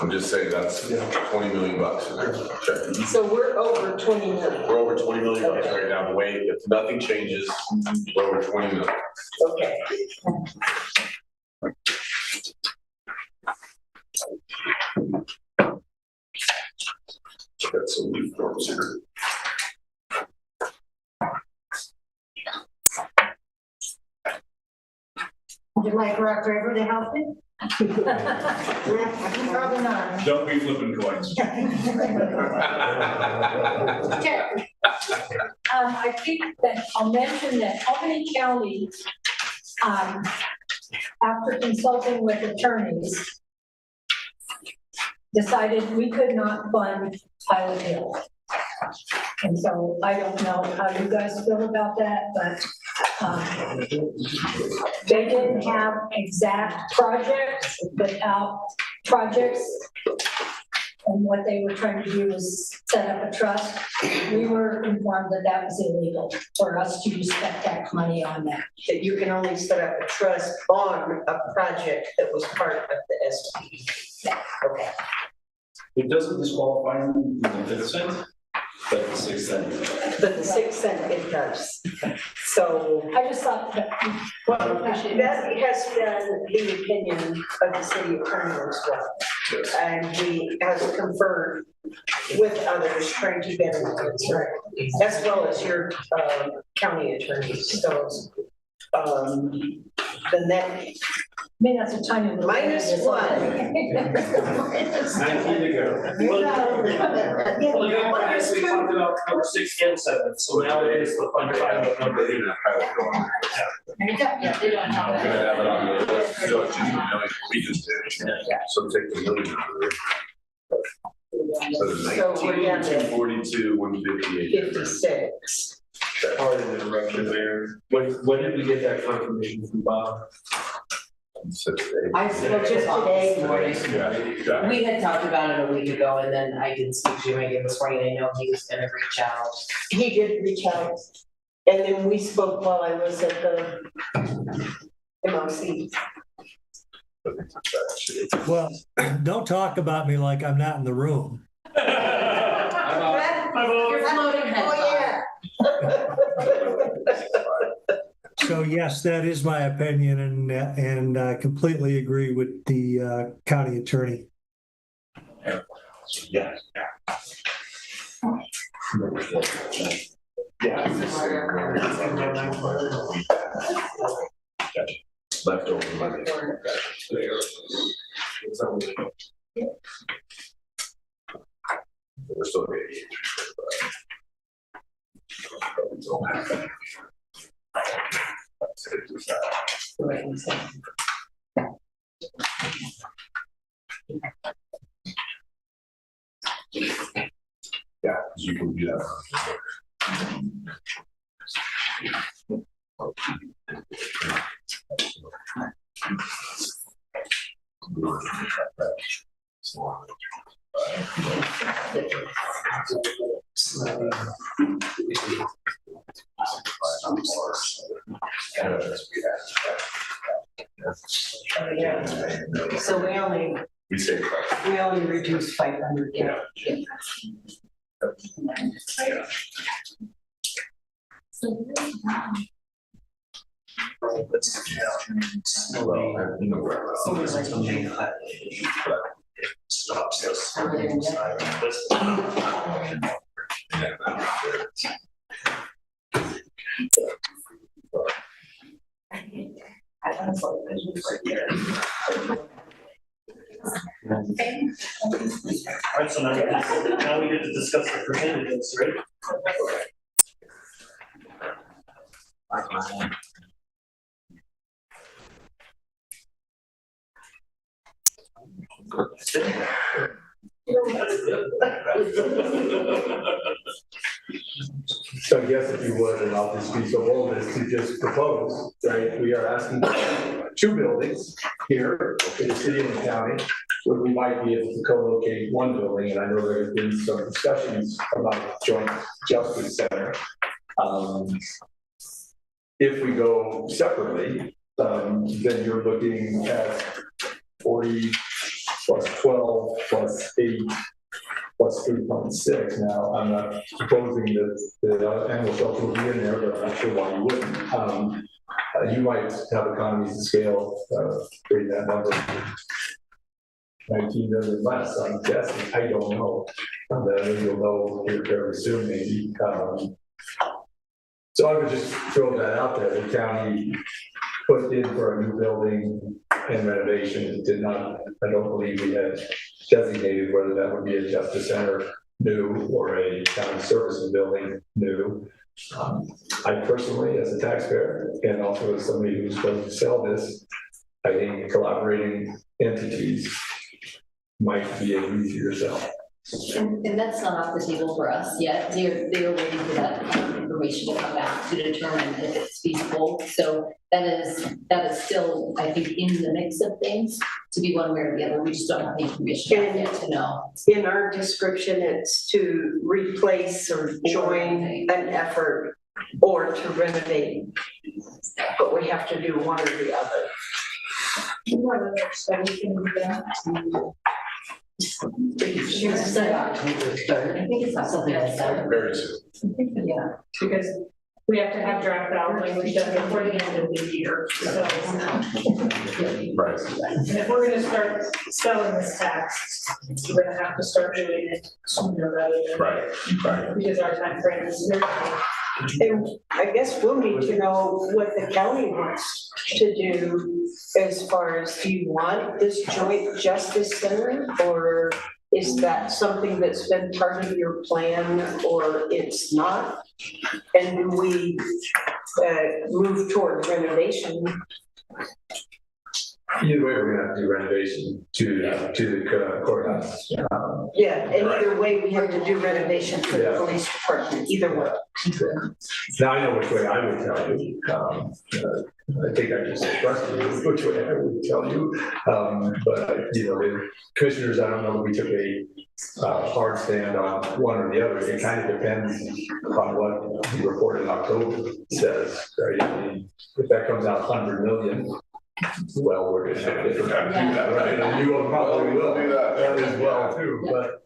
Speaker 5: I'm just saying that's 20 million bucks in there. Sure.
Speaker 3: So we're over 20 million.
Speaker 5: We're over 20 million bucks right now. The way, if nothing changes, we're over 20 million.
Speaker 3: Okay.
Speaker 5: Got some new forms here.
Speaker 1: Would you like Rock River to help you? Probably not.
Speaker 8: Don't be flipping coins.
Speaker 4: Okay. I think that I'll mention that Albany County, after consulting with attorneys, decided we could not fund Pilot Hill. And so I don't know how you guys feel about that, but they didn't have exact projects without projects. And what they were trying to do was set up a trust. We were informed that that was illegal for us to spend tax money on that.
Speaker 3: That you can only set up a trust on a project that was part of the SP. Okay.
Speaker 8: It doesn't disqualify them from the 5th cent, but the 6th cent.
Speaker 3: But the 6th cent it does. So
Speaker 4: I just thought that,
Speaker 3: well, that has been the opinion of the city attorney as well. And he has conferred with others trying to get an answer, as well as your county attorneys. So then that
Speaker 4: that's a tiny little.
Speaker 3: -1.
Speaker 9: Minus 19 to go. Well, you obviously talked about number 6 and 7, so now it is the fund item number 8.
Speaker 6: Yeah, they don't have
Speaker 5: We're gonna
Speaker 6: that.
Speaker 5: have it on the list, so it's just a million we just did. So take the million out of there. So the
Speaker 3: So we're down to
Speaker 5: 19,242,158.
Speaker 3: 56.
Speaker 10: Pardon the interruption there. When did we get that confirmation from Bob?
Speaker 17: I spoke just today morning.
Speaker 5: Yeah.
Speaker 17: We had talked about it a week ago, and then I did speak to him again this morning. I know he was gonna reach out.
Speaker 3: He did reach out. And then we spoke while I was at the MOC.
Speaker 13: Well, don't talk about me like I'm not in the room.
Speaker 6: You're floating head.
Speaker 3: Oh, yeah.
Speaker 13: So yes, that is my opinion, and I completely agree with the county attorney.
Speaker 5: Yeah. Leftover money. We're still getting yeah, you can do that.
Speaker 3: So
Speaker 5: We say,
Speaker 3: we only reduced 500.
Speaker 5: yeah. Well, and, you know,
Speaker 12: Stops us. All right, so now we get to discuss the percentages, right?
Speaker 10: So I guess if you would, and I'll just be so bold as to just propose, right, we are asking for 2 buildings here in the city and the county, where we might be able to co-locate 1 building, and I know there have been some discussions about joint justice center. If we go separately, then you're looking at 40 plus 12 plus 8 plus 3.6. Now, I'm not proposing that the animal shelter will be in there, but I'm not sure why you wouldn't. You might have economies of scale, create that number. 19 million less, I'm guessing. I don't know. Then you'll know here fairly soon, maybe. So I would just throw that out there. The county put in for a new building and renovation. It did not, I don't believe we had designated whether that would be a justice center new or a county services building new. I personally, as a taxpayer, and also as somebody who's going to sell this, I think collaborating entities might be a route to yourself.
Speaker 6: And that's not off the table for us yet. They're waiting for that information to come back to determine if it's feasible. So that is still, I think, in the mix of things to be one way or the other. We just don't have the information yet to know.
Speaker 3: In our description, it's to replace or join an effort or to renovate, but we have to do one or the other.
Speaker 2: You have another study can be done.
Speaker 6: I think it's not something like that.
Speaker 5: Very soon.
Speaker 6: Yeah.
Speaker 2: Because we have to have draft out language done before the end of the year, so.
Speaker 5: Right.
Speaker 2: And if we're gonna start selling this tax, we're gonna have to start doing it sooner rather than.
Speaker 5: Right.
Speaker 2: Because our time frame is very.
Speaker 3: And I guess we'll need to know what the county wants to do as far as, do you want this joint justice center? Or is that something that's been part of your plan or it's not? And do we move toward renovation?
Speaker 10: Either way, we're gonna have to do renovation to the courthouse.
Speaker 3: Yeah, and either way, we have to do renovation for the police department, either way.
Speaker 10: Now I know which way I would tell you. I think I just expressed to you which way I would tell you. But you know, the commissioners, I don't know that we took a hard stand on one or the other. It kind of depends on what the report in October says, right? I mean, if that comes out 100 million, well, we're gonna have a different time to do that, right? And you will probably will do that as well too, but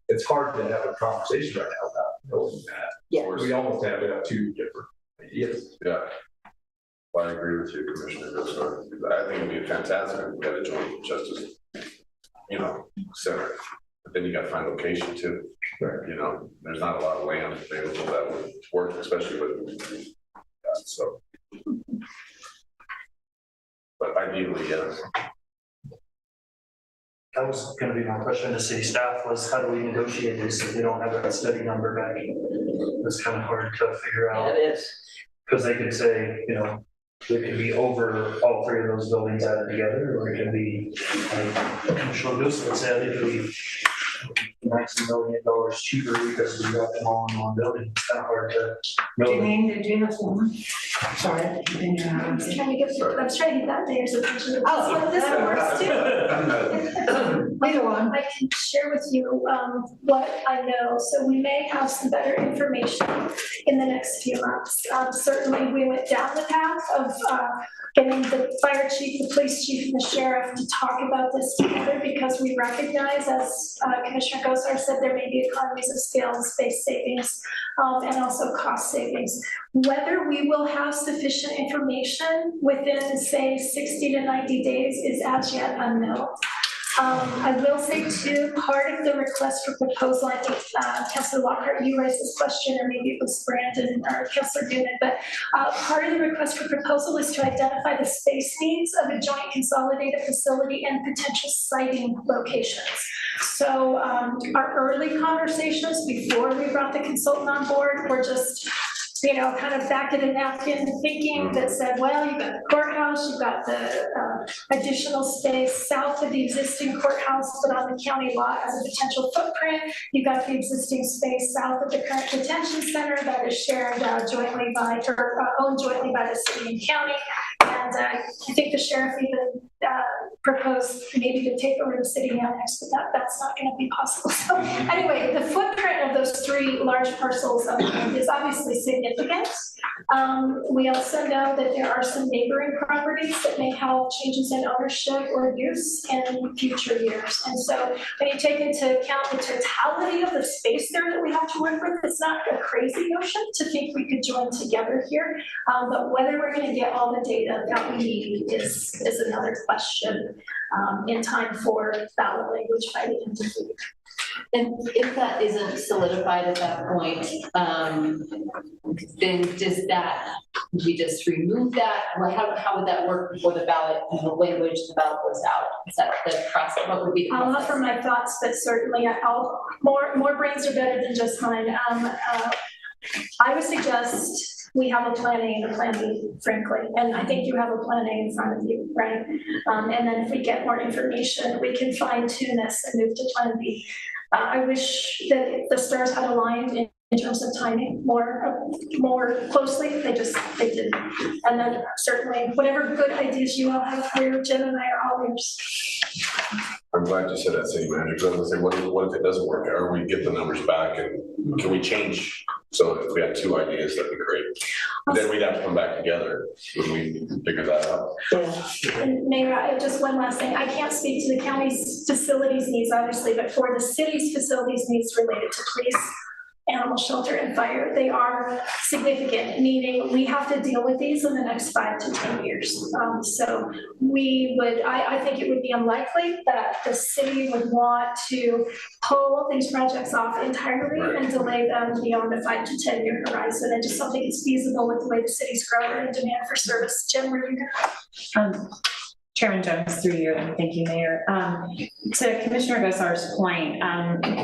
Speaker 10: it's hard to have a conversation right now about knowing that.
Speaker 3: Yeah.
Speaker 10: We almost have to have 2 different ideas.
Speaker 5: Yeah. Well, I agree with you, Commissioner. I think it'd be fantastic if we had a joint justice, center. But then you got to find location too. Right. You know, there's not a lot of land available that would work, especially with so. But ideally, yes.
Speaker 9: That was gonna be my question to city staff was how do we negotiate this if we don't have a steady number back? It's kind of hard to figure out.
Speaker 3: It is.
Speaker 9: Because they could say, it could be over all 3 of those buildings added together, or it could be, like Commissioner Goose would say, it could be $19 million cheaper because we got them all in one building. It's kind of hard to know.
Speaker 2: Janine, did you have one? Sorry.
Speaker 18: I was trying to get that mayor's attention.
Speaker 1: Oh,
Speaker 18: What this works too. I can share with you what I know. So we may have some better information in the next few months. Certainly, we went down the path of getting the fire chief, the police chief, and the sheriff to talk about this together because we recognize, as Commissioner Gosar said, there may be economies of scale and space savings and also cost savings. Whether we will have sufficient information within, say, 60 to 90 days is as yet unknown. I will say too, part of the request for proposal, I think Councilor Lockhart, you raised this question, or maybe it was Brandon or Councilor Newman, but part of the request for proposal is to identify the space needs of a joint consolidated facility and potential siting locations. So our early conversations before we brought the consultant on board were just, you know, kind of back of the napkin thinking that said, well, you've got the courthouse, you've got the additional space south of the existing courthouse, but on the county lot as a potential footprint. You've got the existing space south of the current detention center that is shared jointly by, or owned jointly by the city and county. And I think the sheriff even proposed maybe to take over the city annex, but that's not going to be possible. So anyway, the footprint of those three large parcels of land is obviously significant. We also know that there are some neighboring properties that may have changes in ownership or use in future years. And so when you take into account the totality of the space there that we have to work with, it's not a crazy notion to think we could join together here. But whether we're going to get all the data that we need is another question in time for ballot language by the end of the year.
Speaker 6: And if that isn't solidified at that point, then does that, we just remove that? Or how would that work before the ballot, the language, the ballot goes out? Is that the process? What would be the process?
Speaker 18: I'll offer my thoughts, but certainly more brains are better than just mine. I would suggest we have a plan A and a plan B, frankly, and I think you have a plan A in front of you, right? And then if we get more information, we can fine tune this and move to plan B. I wish that the stars had aligned in terms of timing more closely. They didn't. And then certainly whatever good ideas you all have here, Jim and I are all ears.
Speaker 5: I'm glad you said that, city manager, because I was gonna say, what if it doesn't work, or we get the numbers back and can we change? So if we had two ideas, that'd be great. Then we'd have to come back together when we figure that out.
Speaker 18: And Mayor, just one last thing. I can't speak to the county's facilities needs, obviously, but for the city's facilities needs related to police, animal shelter, and fire, they are significant, meaning we have to deal with these in the next 5 to 10 years. So I think it would be unlikely that the city would want to pull these projects off entirely and delay them beyond a 5 to 10 year horizon. I just don't think it's feasible with the way the city's growing and demand for service. Jim, were you going?
Speaker 14: Chairman Jones, through you, and thank you, Mayor. To Commissioner Gosar's point,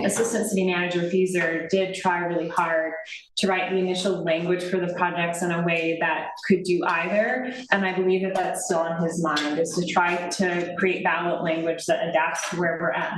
Speaker 14: Assistant City Manager Fieser did try really hard to write the initial language for the projects in a way that could do either, and I believe that that's still on his mind, is to try to create ballot language that adapts to where we're at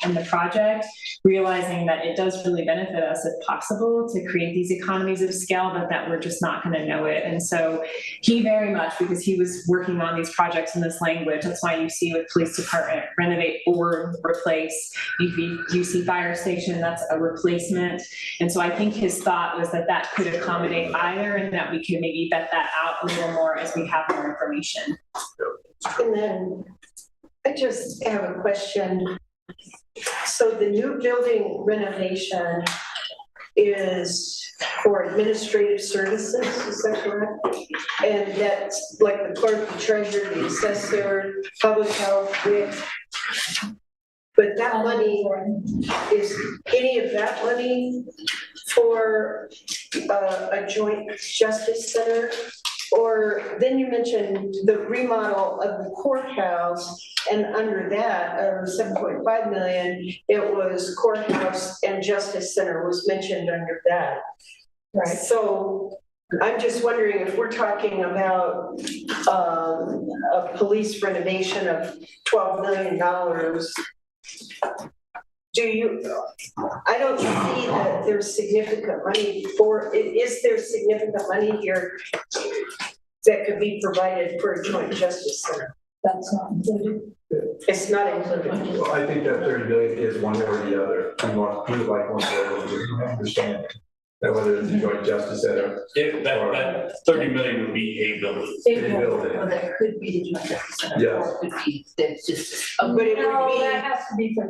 Speaker 14: in the project, realizing that it does really benefit us, if possible, to create these economies of scale, but that we're just not going to know it. And so he very much, because he was working on these projects in this language, that's why you see with police department, renovate or replace. You see fire station, that's a replacement. And so I think his thought was that that could accommodate either, and that we could maybe vet that out a little more as we have more information.
Speaker 3: And then I just have a question. So the new building renovation is for administrative services, is that correct? And that's like the clerk, the treasurer, the assessor, public health, but that money, is any of that money for a joint justice center? Or then you mentioned the remodel of the courthouse, and under that, 7.5 million, it was courthouse and justice center was mentioned under that. Right. So I'm just wondering if we're talking about a police renovation of $12 million, I don't see that there's significant money is there significant money here that could be provided for a joint justice center?
Speaker 4: That's not included.
Speaker 3: It's not included.
Speaker 10: Well, I think that 30 million is one or the other. We would like one or the other. Understand that whether it's a joint justice center.
Speaker 8: That 30 million would be a building.
Speaker 6: Well, that could be the joint justice center.
Speaker 10: Yes.
Speaker 6: Or it could be, that's just.
Speaker 3: But it
Speaker 4: No,
Speaker 3: would be,
Speaker 4: that has to be for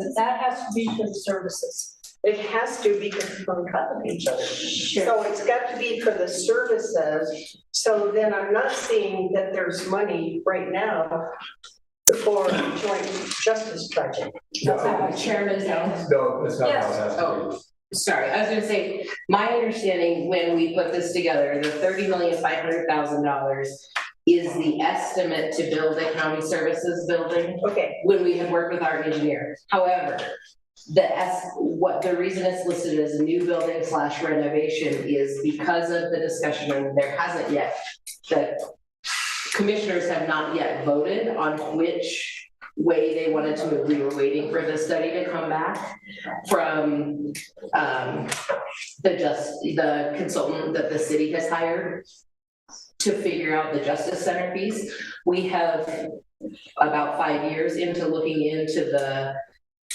Speaker 4: the services.
Speaker 3: it has to because we're on top of each other. So it's got to be for the services. So then I'm not seeing that there's money right now for a joint justice project.
Speaker 17: Chairman,
Speaker 10: No, that's not how it has to be.
Speaker 17: oh, sorry, I was gonna say, my understanding when we put this together, the $30,500,000 is the estimate to build a county services building.
Speaker 3: Okay.
Speaker 17: When we had worked with our engineer. However, the reason it's listed as a new building / renovation is because of the discussion, and there hasn't yet, the commissioners have not yet voted on which way they wanted to move. We were waiting for the study to come back from the consultant that the city has hired to figure out the Justice Center piece. We have about 5 years into looking into the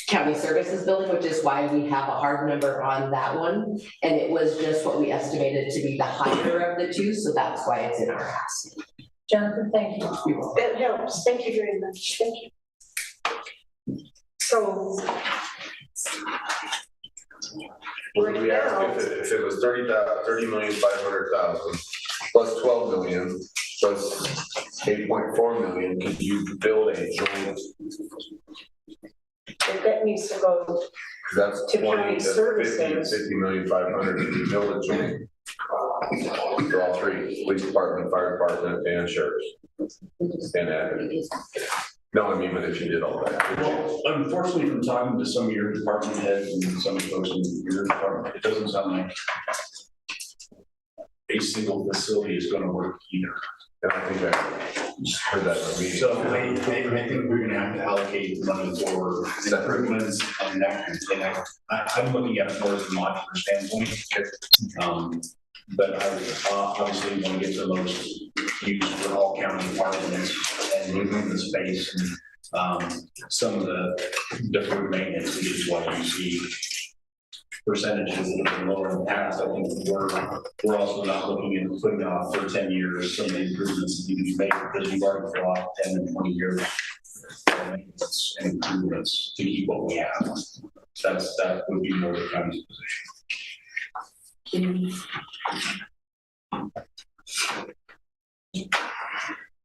Speaker 17: county services building, which is why we have a hard number on that one. And it was just what we estimated to be the higher of the two, so that's why it's in our ask.
Speaker 4: Jennifer, thank you.
Speaker 3: That helps. Thank you very much. Thank you. So.
Speaker 5: Well, we asked if it was 30,500,000 plus 12 million plus 8.4 million, could you build a joint?
Speaker 3: That needs to go
Speaker 5: That's
Speaker 3: to
Speaker 5: 20
Speaker 3: county
Speaker 5: to
Speaker 3: services.
Speaker 5: 50,500,000, could you build a joint? For all three, police department, fire department, and sheriff's. And admin. No, I mean, but if you did all that.
Speaker 8: Well, unfortunately, from talking to some of your department heads and some of the folks in your department, it doesn't sound like a single facility is going to work either.
Speaker 5: And I think I just heard that in the meeting.
Speaker 8: So I think we're gonna have to allocate money for improvements and that kind of thing. I'm looking at it more as a modular standpoint. But I obviously want to get the most use for all county departments and within the space and some of the deferred maintenance, which is why you see percentages that have been lower in the past. I think we're also not looking at putting off for 10 years some of the improvements that need to be made because we've already put off 10 and 20 years of maintenance and improvements to keep what we have. That would be more the county's position.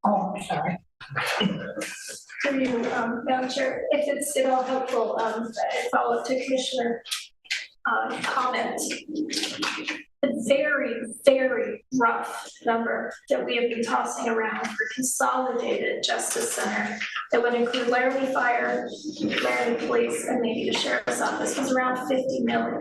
Speaker 4: Oh, I'm sorry.
Speaker 18: Through you, Madam Chair, if it's at all helpful, follow up to Commissioner comment. The very, very rough number that we have been tossing around for consolidated justice center that would include Laramie Fire, Laramie Police, and maybe the Sheriff's Office was around 50 million.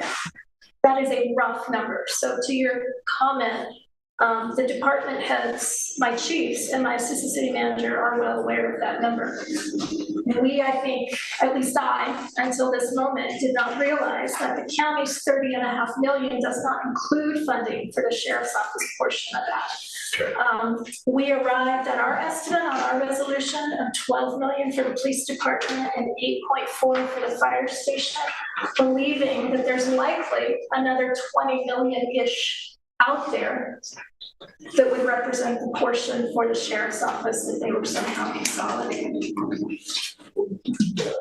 Speaker 18: That is a rough number. So to your comment, the department heads, my chiefs and my assistant city manager are well aware of that number. We, I think, at least I, until this moment, did not realize that the county's 30.5 million does not include funding for the sheriff's office portion of that. We arrived at our estimate on our resolution of 12 million for the police department and 8.4 for the fire station, believing that there's likely another 20 million-ish out there that would represent the portion for the sheriff's office if they were somehow consolidated.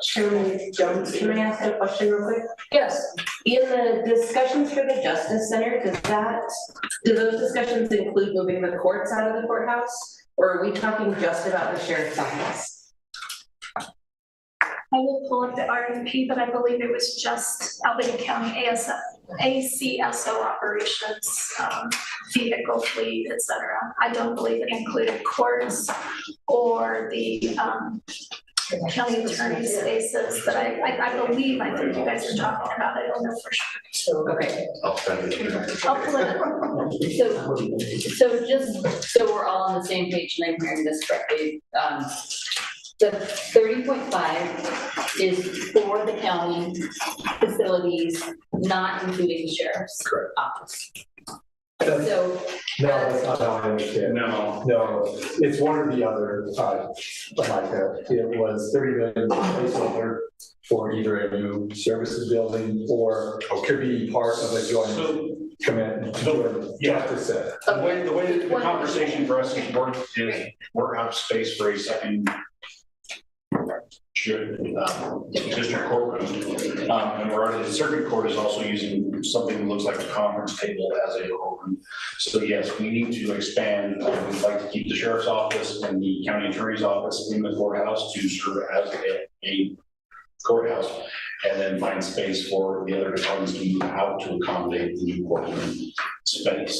Speaker 17: Chairman Jones, can I ask a question real quick?
Speaker 4: Yes.
Speaker 17: In the discussions for the Justice Center, do those discussions include moving the courts out of the courthouse? Or are we talking just about the sheriff's office?
Speaker 18: I will pull up the RFP, but I believe it was just Albany County ACSO operations, vehicle fleet, et cetera. I don't believe it included courts or the county attorney spaces, but I think you guys are talking about it. I don't know for sure.
Speaker 17: Okay.
Speaker 18: I'll pull it up.
Speaker 6: So just so we're all on the same page and I'm hearing this correctly, The 30.5 is for the county facilities, not including the sheriff's office. So,
Speaker 10: No, that's not how I understand. No, it's one or the other, like that. It was 30 million placeholder for either a new services building or could be part of a joint command. Justice center.
Speaker 8: The way the conversation for us has worked is we're out of space for a second district courtroom. And the circuit court is also using something that looks like a conference table as a courtroom. So yes, we need to expand. We'd like to keep the sheriff's office and the county attorney's office in the courthouse to serve as a courthouse, and then find space for the other departments to move out to accommodate the new courtroom space.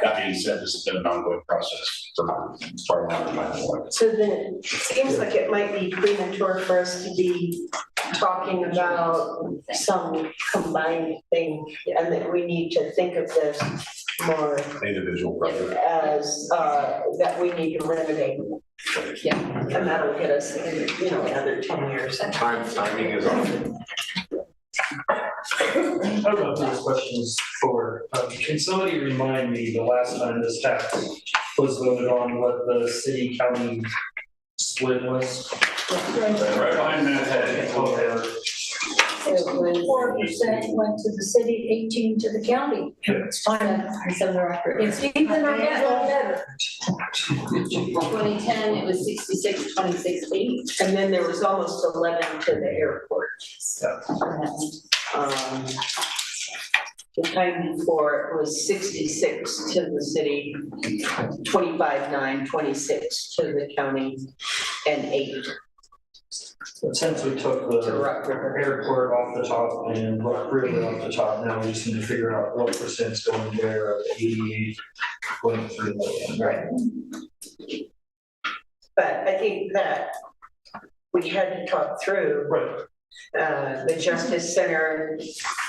Speaker 8: That being said, this has been an ongoing process for far longer than I thought.
Speaker 3: So then it seems like it might be premature for us to be talking about some combined thing, and that we need to think of this more
Speaker 5: Individual project.
Speaker 3: as that we need to renovate.
Speaker 6: yeah.
Speaker 3: And that'll get us in, another 10 years.
Speaker 5: Timing is on.
Speaker 9: I don't know if this question is for, can somebody remind me the last time this tax was voted on, what the city county split was?
Speaker 8: Right behind that head.
Speaker 4: It was 4% went to the city, 18 to the county. It's fine.
Speaker 6: It's on the record.
Speaker 4: It's even or better.
Speaker 6: 2010, it was 66, 26, 8.
Speaker 3: And then there was almost 11 to the airport. The time before it was 66 to the city, 25.9, 26 to the county, and 8
Speaker 9: But since we took the
Speaker 3: to Rock River.
Speaker 9: airport off the top and Rock River off the top, now we just need to figure out what percent's going where of 88 going through the
Speaker 3: Right. But I think that we had to talk through the Justice Center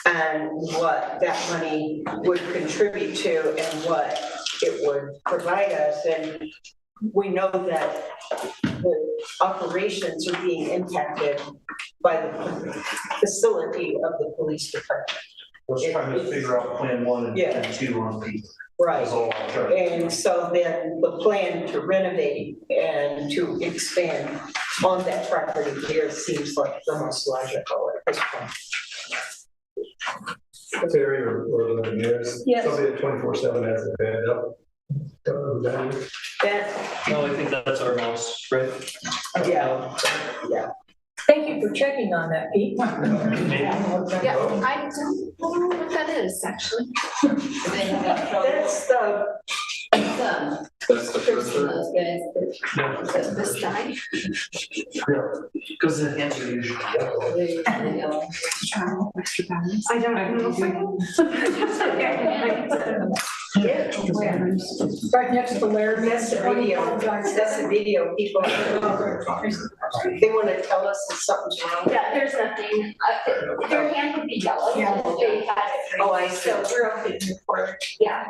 Speaker 3: and what that money would contribute to and what it would provide us. And we know that the operations are being impacted by the facility of the police department.
Speaker 9: We're trying to figure out plan 1 and 2 on people.
Speaker 3: Right.
Speaker 9: That's all I'm trying to do.
Speaker 3: And so then the plan to renovate and to expand on that property here seems like the most logical at this point.
Speaker 10: Terry or the mayor's,
Speaker 4: Yes.
Speaker 10: somebody at 24/7 has a band up. Don't know who that is.
Speaker 3: That,
Speaker 9: No, I think that's our mouse, right?
Speaker 3: yeah.
Speaker 4: Thank you for checking on that, Pete.
Speaker 6: Yeah, I don't know what that is, actually.
Speaker 3: That's the,
Speaker 5: That's the first one.
Speaker 6: This guy.
Speaker 9: Because the hands are usually yellow.
Speaker 18: I don't know.
Speaker 4: Right next to Laramie.
Speaker 3: that's the video, that's the video people, they want to tell us if something's wrong.
Speaker 18: Yeah, there's nothing. Their hand would be yellow.
Speaker 4: Yeah.
Speaker 18: They had it.
Speaker 3: Oh, I see.
Speaker 18: So we're okay for it. Yeah.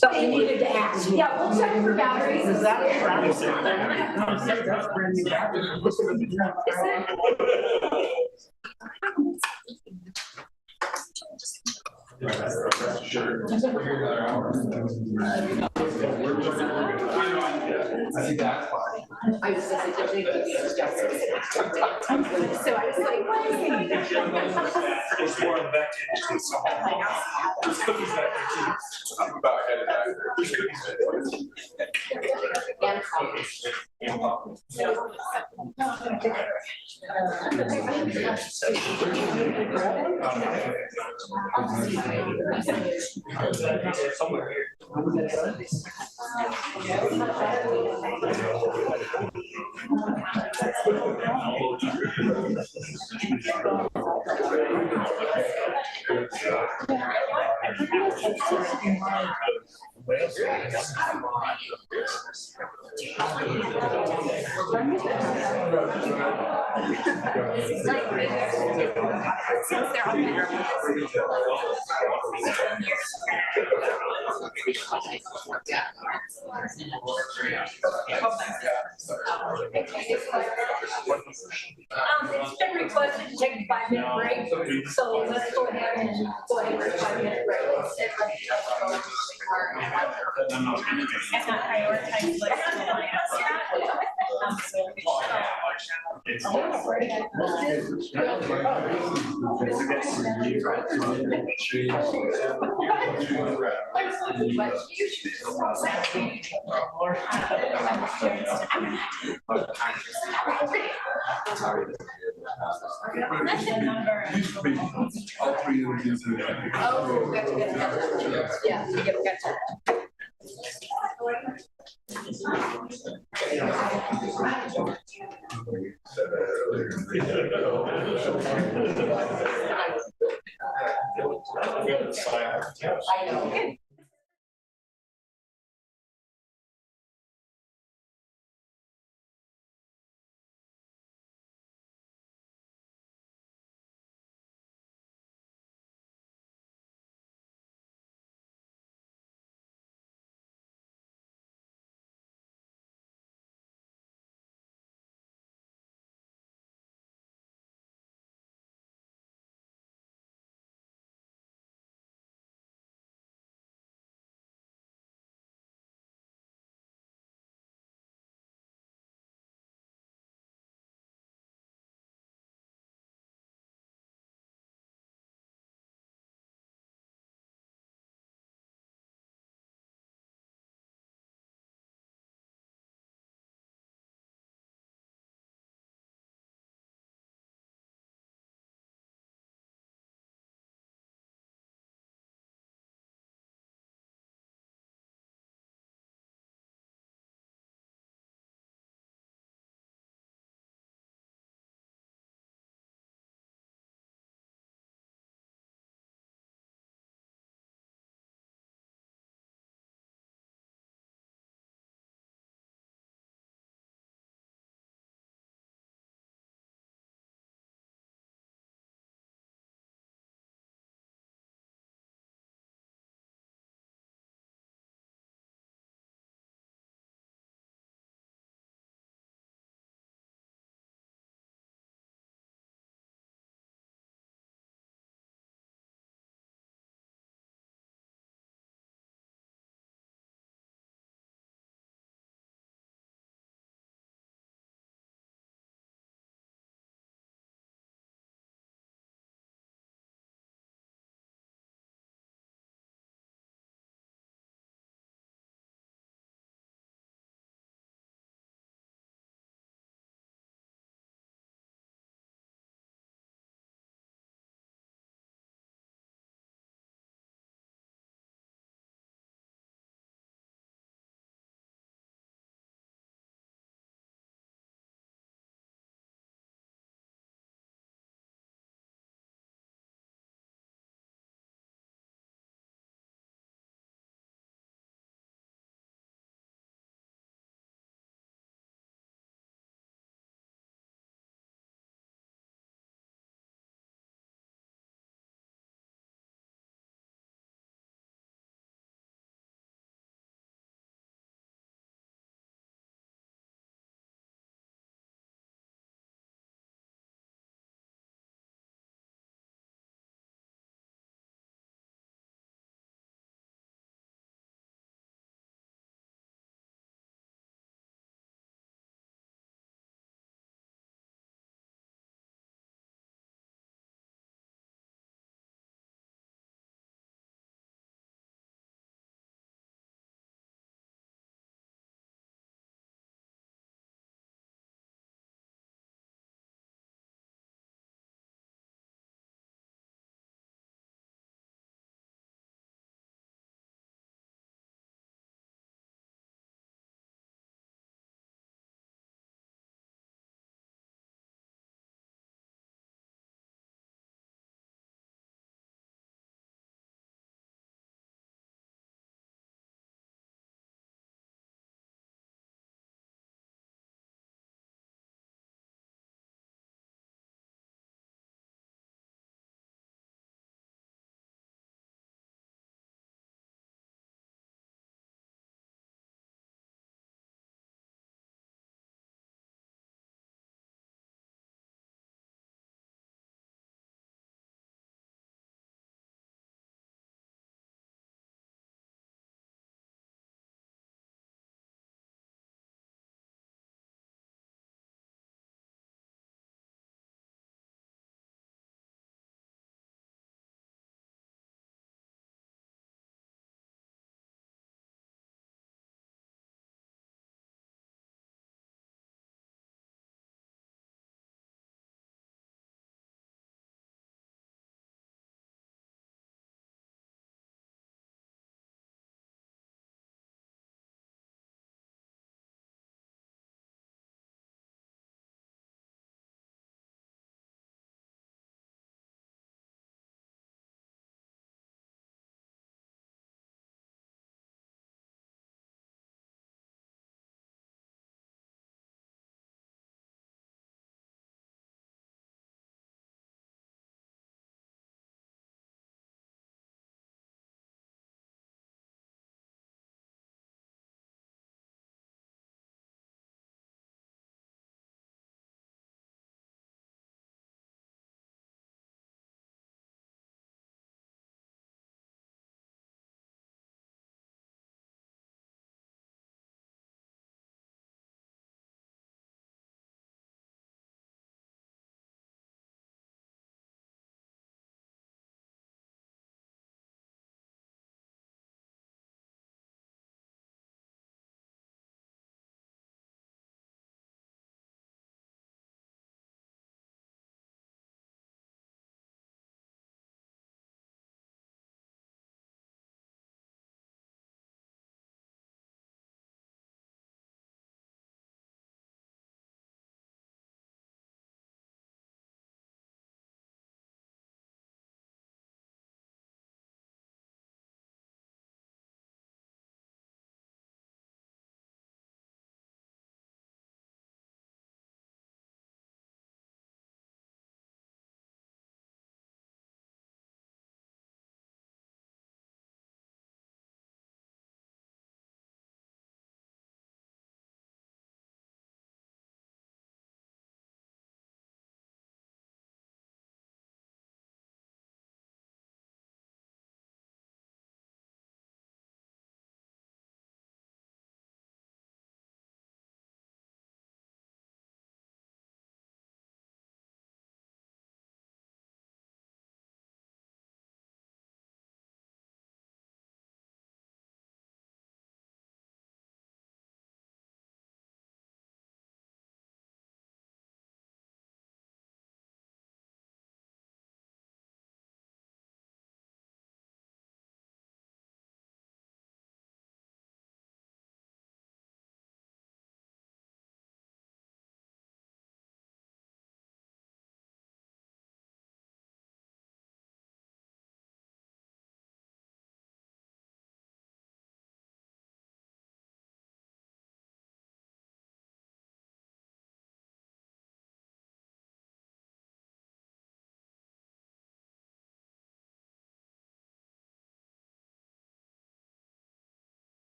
Speaker 4: But we needed to ask.
Speaker 18: Yeah, we'll check for batteries. Is that?
Speaker 15: Sure. I think that's fine.
Speaker 6: I was just like, justice.
Speaker 18: So I was like, what is it?
Speaker 9: It's more on the back end. There's cookies back there too.
Speaker 5: I'm about headed back there. There's cookies back there.
Speaker 6: And
Speaker 9: Somewhere here.
Speaker 18: Since they're all
Speaker 4: It's been requested to take a 5-minute break, so let's go ahead and go ahead with a 5-minute break.
Speaker 14: It's not prioritized list. That's the number.
Speaker 5: All three of these.
Speaker 6: Oh, gotcha. Yeah, gotcha.
Speaker 5: Said that earlier.
Speaker 6: I know.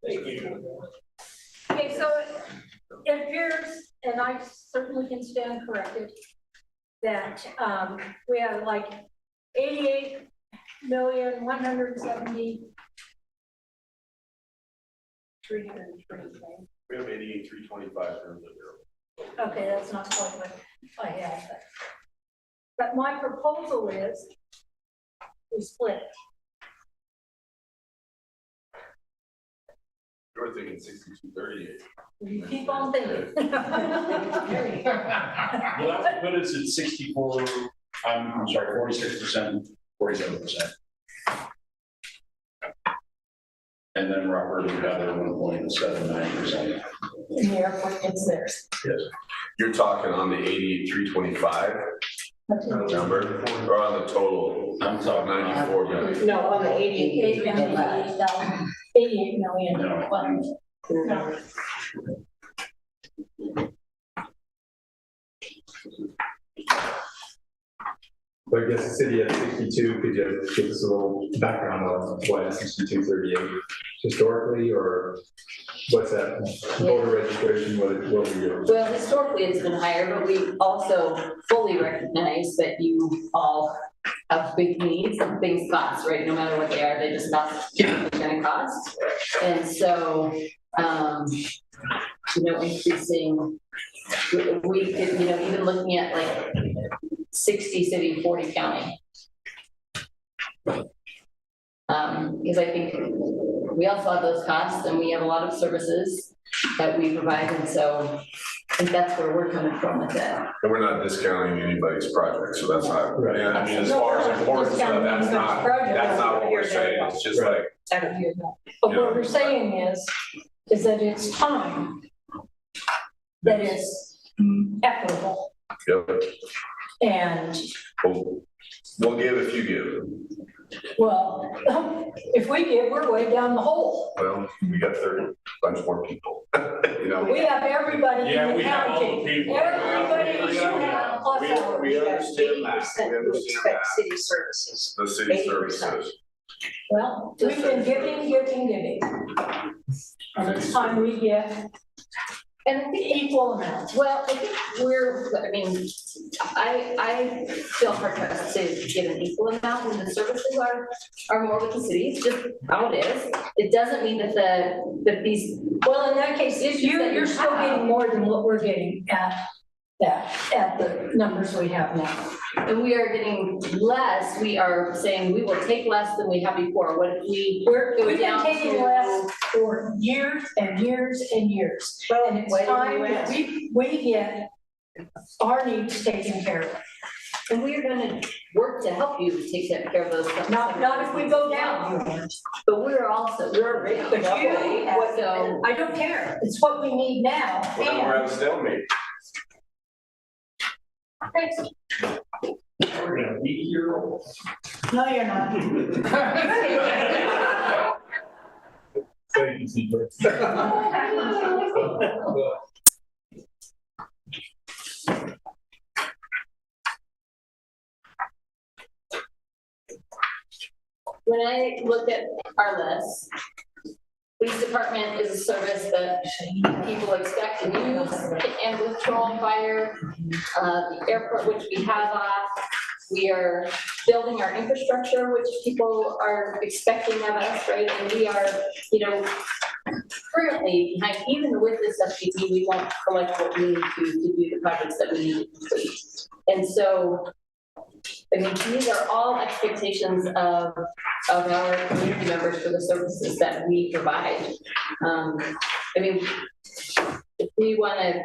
Speaker 4: Okay, so it appears, and I certainly can stand corrected, that we have like 88,170,320.
Speaker 5: We have 88,325 rooms in there.
Speaker 4: Okay, that's not quite what I have. But my proposal is we split.
Speaker 5: You were thinking 6238.
Speaker 4: You keep on thinking.
Speaker 8: Well, that put us at 64, I'm sorry, 46%, 47%. And then Robert would have their 1.79%.
Speaker 4: In the airport, it's theirs.
Speaker 8: Yes.
Speaker 5: You're talking on the 88,325 number, or on the total?
Speaker 8: I'm talking
Speaker 5: 94 million.
Speaker 3: No, on the 88.
Speaker 4: 88 million.
Speaker 8: No.
Speaker 4: No.
Speaker 10: But I guess the city at 62, could you give us a little background on why 6238 historically, or what's that voter registration, what we do?
Speaker 6: Well, historically, it's been higher, but we also fully recognize that you all have big needs and things cost, right? No matter what they are, they just cost, they're gonna cost. And so, increasing, we could, even looking at like 60 city, 40 county. Because I think we also have those costs and we have a lot of services that we provide. And so I think that's where we're coming from with that.
Speaker 5: And we're not discounting anybody's project, so that's not,
Speaker 10: Right.
Speaker 5: yeah, I mean, as far as importance, that's not what we're saying. It's just like,
Speaker 4: But what we're saying is that it's time that is equitable.
Speaker 5: yep,
Speaker 4: And,
Speaker 5: we'll give if you give.
Speaker 4: well, if we give, we're way down the hole.
Speaker 5: Well, we got 30, bunch more people,
Speaker 4: We have everybody in
Speaker 8: Yeah,
Speaker 4: the
Speaker 8: we have all the
Speaker 4: county.
Speaker 8: people.
Speaker 4: Everybody should have plus
Speaker 5: We
Speaker 4: ours.
Speaker 5: understand that, we understand that,
Speaker 3: City services.
Speaker 5: the city
Speaker 3: 80%.
Speaker 5: services.
Speaker 4: Well, we've been giving. And it's time we get
Speaker 6: And I think
Speaker 4: equal amounts.
Speaker 6: Well, I think I feel hard pressed to give an equal amount when the services are more with the cities, just how it is. It doesn't mean that these.
Speaker 4: Well, in that case, you're still getting more than what we're getting at the numbers we have now.
Speaker 6: And we are getting less, we are saying we will take less than we have before. What if we
Speaker 4: We've
Speaker 6: go
Speaker 4: been
Speaker 6: down
Speaker 4: taking
Speaker 6: to?
Speaker 4: less for years and years and years.
Speaker 3: Well,
Speaker 4: And it's
Speaker 3: why didn't
Speaker 4: time
Speaker 3: you
Speaker 4: that
Speaker 3: ask?
Speaker 4: we get our needs taken care of.
Speaker 6: And we are gonna work to help you take care of those.
Speaker 4: Not if we go down.
Speaker 6: But we're already.
Speaker 4: But
Speaker 6: So
Speaker 4: I don't care. It's what we need now.
Speaker 5: Well, then we're at a stalemate.
Speaker 8: We're gonna be here.
Speaker 4: No, you're not.
Speaker 10: Thank you, Steve.
Speaker 6: when I look at our list, police department is a service that people expect and use, and with patrol and fire, the airport, which we have off. We are building our infrastructure, which people are expecting of us, right? And we are, currently, behind, even with this FPT, we won't collect what we need to do the projects that we need to complete. And so, these are all expectations of our community members for the services that we provide. If we want to,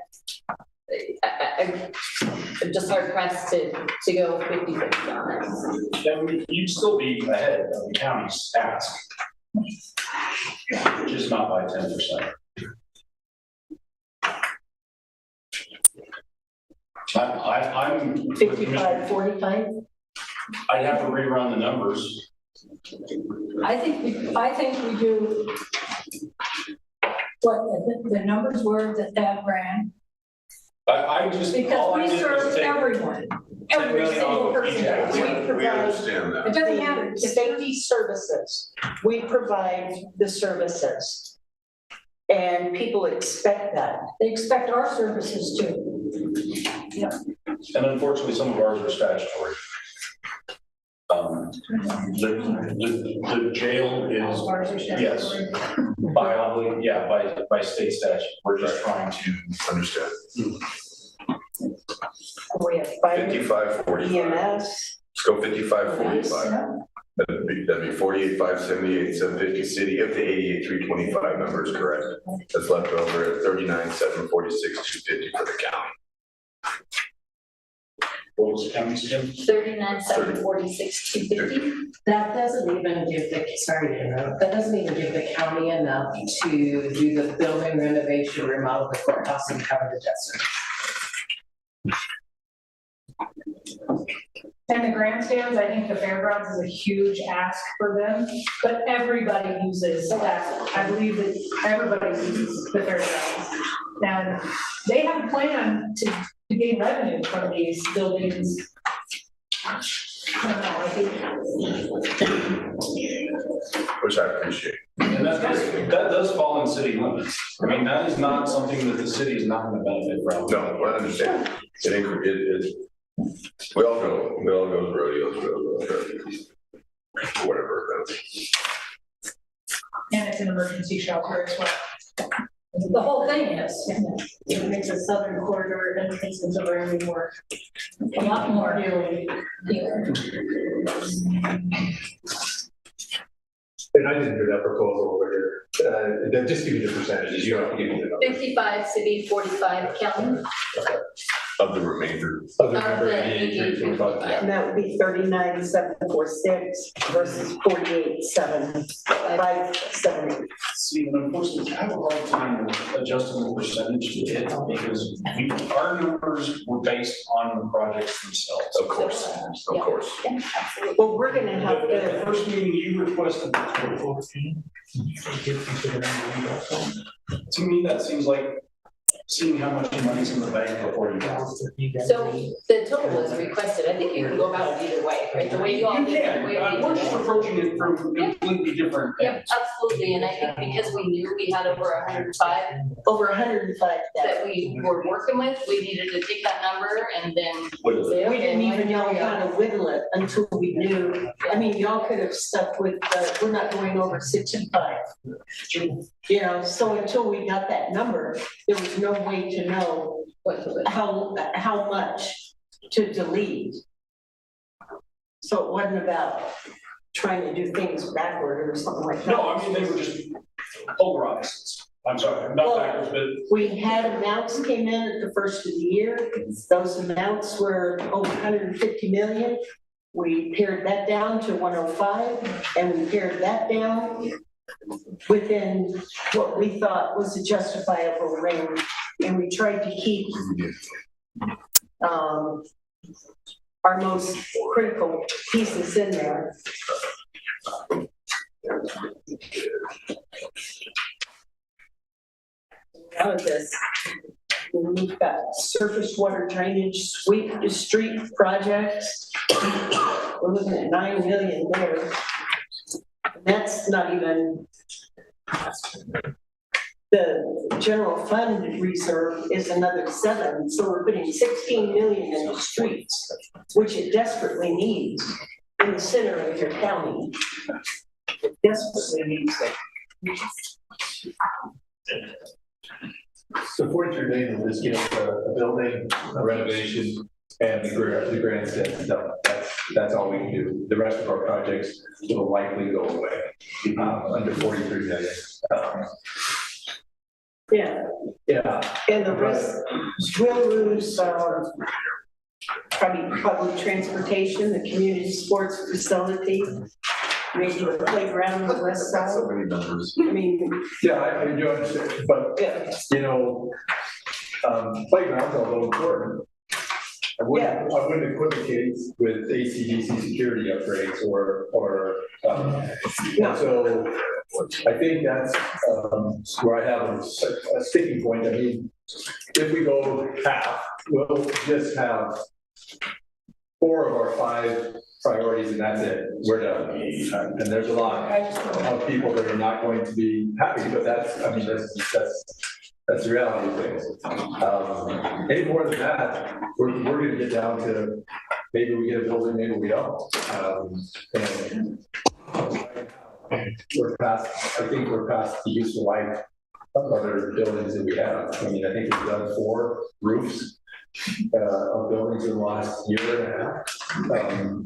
Speaker 6: I'm just hard pressed to go 50-50 on this.
Speaker 8: Then you'd still be ahead of the county's ask, just not by 10%. I'm
Speaker 4: 55, 45.
Speaker 8: I'd have to rerun the numbers.
Speaker 4: I think we do what the numbers were that ran.
Speaker 8: I just.
Speaker 4: Because we serve everyone, every single person.
Speaker 5: We understand that.
Speaker 4: It doesn't matter.
Speaker 3: Safety services, we provide the services. And people expect that.
Speaker 4: They expect our services too.
Speaker 8: And unfortunately, some of ours are statutory. The jail is,
Speaker 2: Ours are
Speaker 8: yes,
Speaker 2: statutory.
Speaker 8: by state statute. We're just trying to
Speaker 5: Understand.
Speaker 3: We have fire,
Speaker 5: 55, 45.
Speaker 3: EMS.
Speaker 5: Let's go 55, 45. That'd be 48, 578, 750 city, up to 88, 325 number is correct. That's left over at 39, 746, 250 for the county.
Speaker 8: what was the county's again?
Speaker 6: 39,746, 250.
Speaker 17: That doesn't even give the, sorry to interrupt, that doesn't even give the county enough to do the building renovation, remodel the courthouse and cover the debt service.
Speaker 2: And the grandstands, I think the fairgrounds is a huge ask for them, but everybody uses that. I believe that everybody uses the fairgrounds. And they have a plan to gain revenue from these buildings. I don't know, I think.
Speaker 5: Which I appreciate.
Speaker 8: And that does fall in city limits. I mean, that is not something that the city is not going to benefit from.
Speaker 5: No, I understand. We all go to rodeos, whatever.
Speaker 2: And it's an emergency shelter as well.
Speaker 4: The whole thing is,
Speaker 2: It makes a southern corridor entrance into Laramie more.
Speaker 4: a lot more.
Speaker 2: Really.
Speaker 10: And I didn't hear that proposal over here. Just give me the percentages, you don't have to give me the numbers.
Speaker 6: 55 city, 45 county.
Speaker 5: Of the remainder.
Speaker 10: Of the
Speaker 6: Of
Speaker 10: number,
Speaker 6: the
Speaker 10: 88, 325, yeah.
Speaker 3: And that would be 39,746 versus 48,757.
Speaker 8: See, and unfortunately, I have a hard time adjusting the percentage to it because our numbers were based on the projects themselves.
Speaker 5: Of course, of course.
Speaker 6: Yeah, absolutely.
Speaker 3: Well, we're gonna have
Speaker 8: But at the
Speaker 3: to,
Speaker 8: first meeting, you requested the 14. To me, that seems like seeing how much money's in the bank before you go.
Speaker 6: So the total was requested. I think you can go about it either way, right? The way you all
Speaker 8: You
Speaker 6: did it, the way
Speaker 8: can,
Speaker 6: we
Speaker 8: we're
Speaker 6: did
Speaker 8: just
Speaker 6: it.
Speaker 8: approaching it from completely different
Speaker 6: Yep,
Speaker 8: things.
Speaker 6: absolutely. And I think because we knew we had over 105
Speaker 3: over 105,000.
Speaker 6: that we were working with, we needed to take that number and then.
Speaker 3: We didn't even know how to whittle it until we knew. I mean, y'all could have stuck with, we're not going over 65. You know, so until we got that number, there was no way to know how much to delete. So it wasn't about trying to do things backward or something like that.
Speaker 8: No, I mean, they were just polar opposites. I'm sorry, not backwards, but
Speaker 3: We had amounts came in at the first of the year. Those amounts were over 150 million. We pared that down to 105, and we pared that down within what we thought was a justifiable range. And we tried to keep our most critical pieces in there. Out of this, we've got surface water drainage, sweep the street projects. We're looking at 9 million there. That's not even, the general fund reserve is another 7, so we're putting 16 million in the streets, which it desperately needs in the center of your county. It desperately needs it.
Speaker 10: So 43 million will just get us a building, a renovation, and the grandstand stuff. That's all we can do. The rest of our projects will likely go away under 43 million.
Speaker 3: Yeah.
Speaker 10: Yeah.
Speaker 3: And the rest will lose probably public transportation, the community sports facility, maybe the playground on the west side.
Speaker 5: So many numbers.
Speaker 3: I mean,
Speaker 10: Yeah, I do understand, but you know, playgrounds, although important, I wouldn't equip the kids with ACDC security upgrades or so I think that's where I have a sticking point. I mean, if we go half, we'll just have 4 of our 5 priorities and that's it, we're done. And there's a lot of people that are not going to be happy, but that's the reality of things. Any more than that, we're gonna get down to maybe we get a building, maybe we don't. And we're past, I think we're past the useful life of other buildings that we have. I mean, I think we've done 4 roofs of buildings in the last year and a half.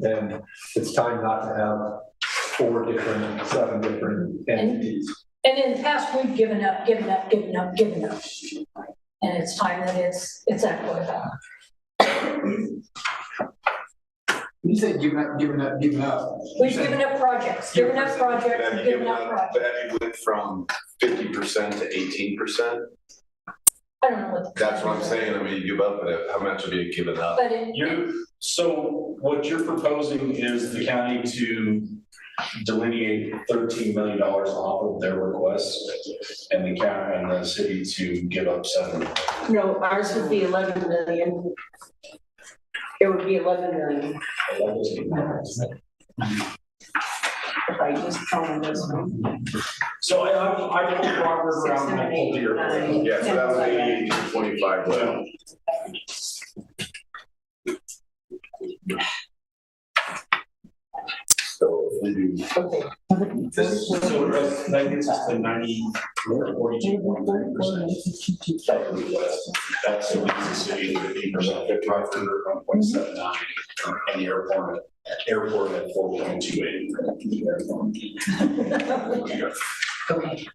Speaker 10: And it's time not to have 7 different entities.
Speaker 4: And in the past, we've given up. And it's time that it's actually done.
Speaker 15: You said giving up.
Speaker 4: We've given up projects.
Speaker 5: But have you went from 50% to 18%?
Speaker 4: I don't know what.
Speaker 5: That's what I'm saying. I mean, you give up, but how much have you given up?
Speaker 4: But
Speaker 8: So what you're proposing is the county to delineate $13 million off of their request, and the county and the city to give up 7 million.
Speaker 3: No, ours would be 11 million. It would be 11 million. If I just count this one.
Speaker 8: So I pulled Robert around and I pulled your.
Speaker 5: Yeah, so that was 88 to 25 well. So if we do.
Speaker 8: So that gets us to 42.3%. That's the city at 50%, 1.79, and the airport at 4.28.
Speaker 5: Okay.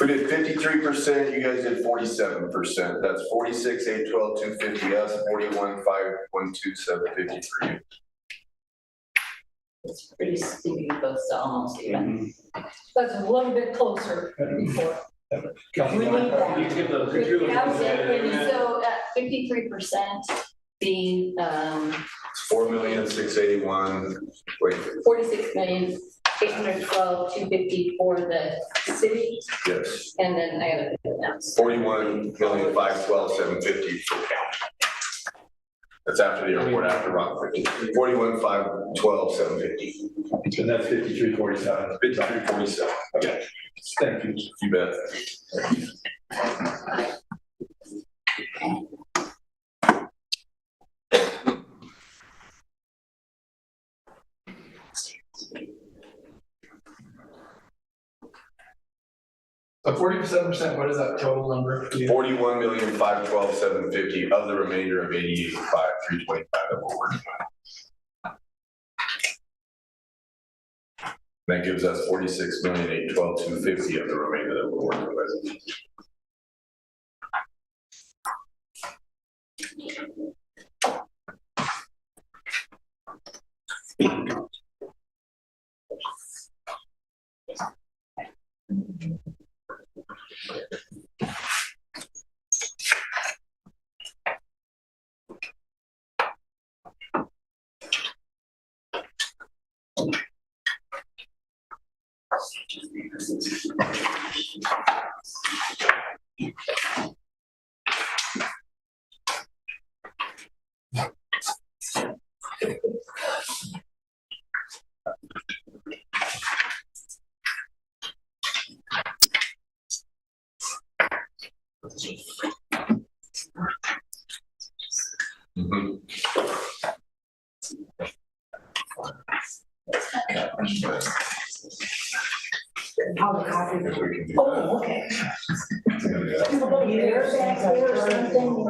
Speaker 5: We did 53%, you guys did 47%. That's 46, 8, 12, 250 us, 41, 5, 1, 2, 7, 53.
Speaker 6: It's pretty steep, both almost even.
Speaker 4: That's a little bit closer before. We need that.
Speaker 6: So at 53%, the
Speaker 5: 4,681,000. Wait.
Speaker 6: 46,812,250 for the city.
Speaker 5: Yes.
Speaker 6: And then I gotta do that.
Speaker 5: 41,512,750 for county. That's after the airport, after Rockford. 41,512,750.
Speaker 10: And that's 53.47.
Speaker 5: 53.47. Okay.
Speaker 10: Thank you.
Speaker 5: You bet.
Speaker 15: So 47%, what is that total number?
Speaker 5: 41,512,750 of the remainder of 88,325 that we're working on. That gives us 46,812,250 of the remainder that we're working with.
Speaker 4: Oh, okay. There's back there or something.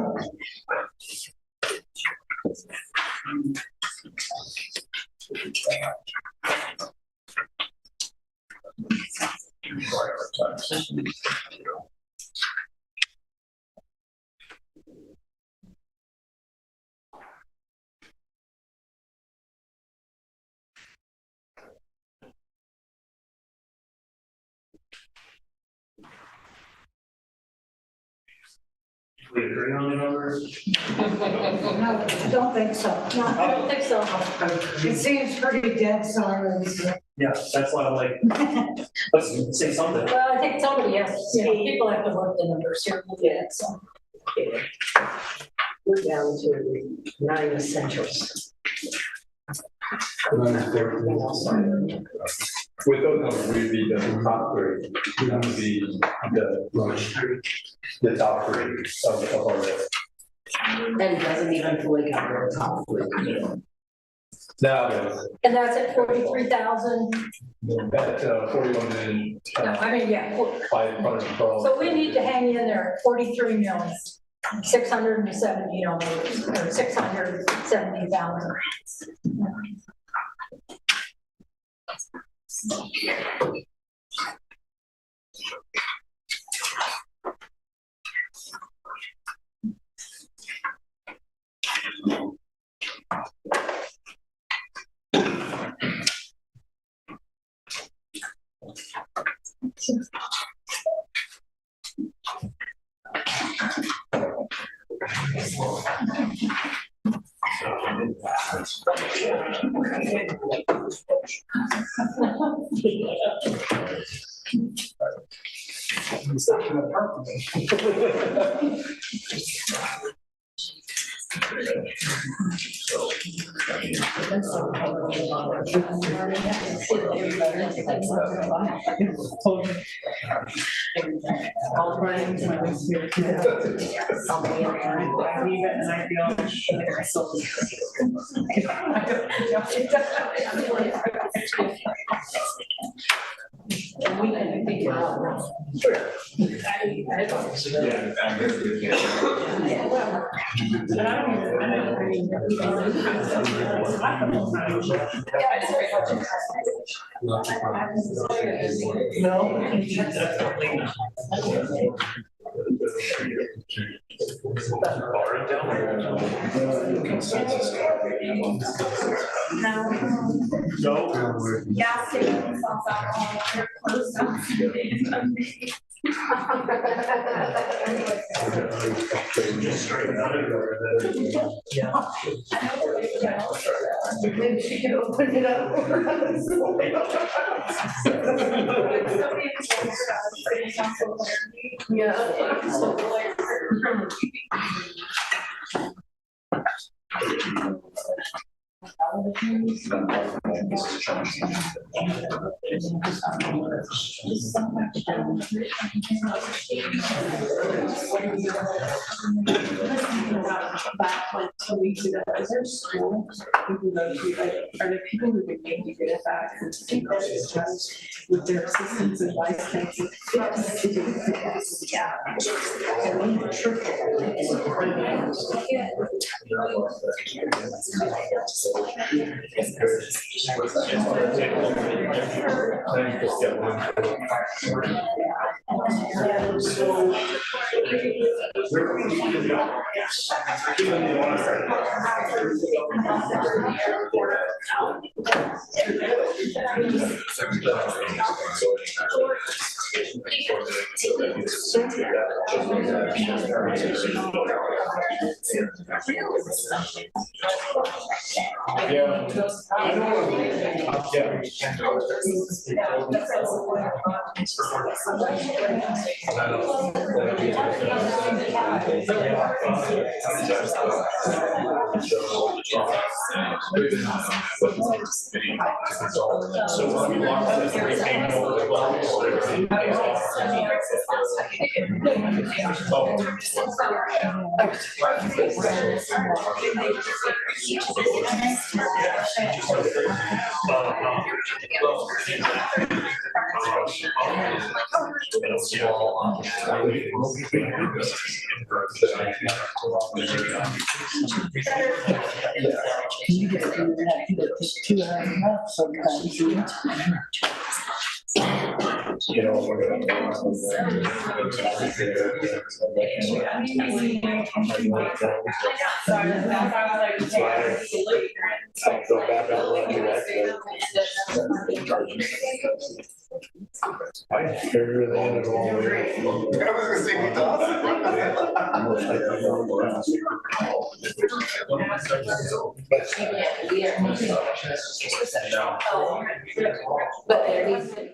Speaker 9: We agree on the numbers?
Speaker 4: No, I don't think so. No, I don't think so.
Speaker 2: It seems pretty dead silence.
Speaker 9: Yeah, that's why I'm like, let's say something.
Speaker 4: Well, I think somebody has, people have to work the numbers here. So.
Speaker 3: We're down to 9 essentials.
Speaker 10: With those numbers, we'd be the top three, that would be the top three of our list.
Speaker 17: And doesn't even fully cover the top three.
Speaker 10: Now, it is.
Speaker 4: And that's at 43,000.
Speaker 10: At 41 million.
Speaker 4: No, I mean, yeah.
Speaker 10: 512.
Speaker 4: So we need to hang in there at 43 million, 670, almost, or 670,000.
Speaker 14: All Brian's my least favorite. I leave it and I feel so.
Speaker 17: And we can figure out.
Speaker 18: No. Gas stations, alcohol, they're closed on Sundays.
Speaker 3: Maybe she can open it up.
Speaker 14: Back like 2 weeks ago, is there school we can go to, like, are there people who would maybe get it back and take this with their assistants and vice counsel? Yeah.
Speaker 8: So we locked the three payment over the
Speaker 17: But there needs to be.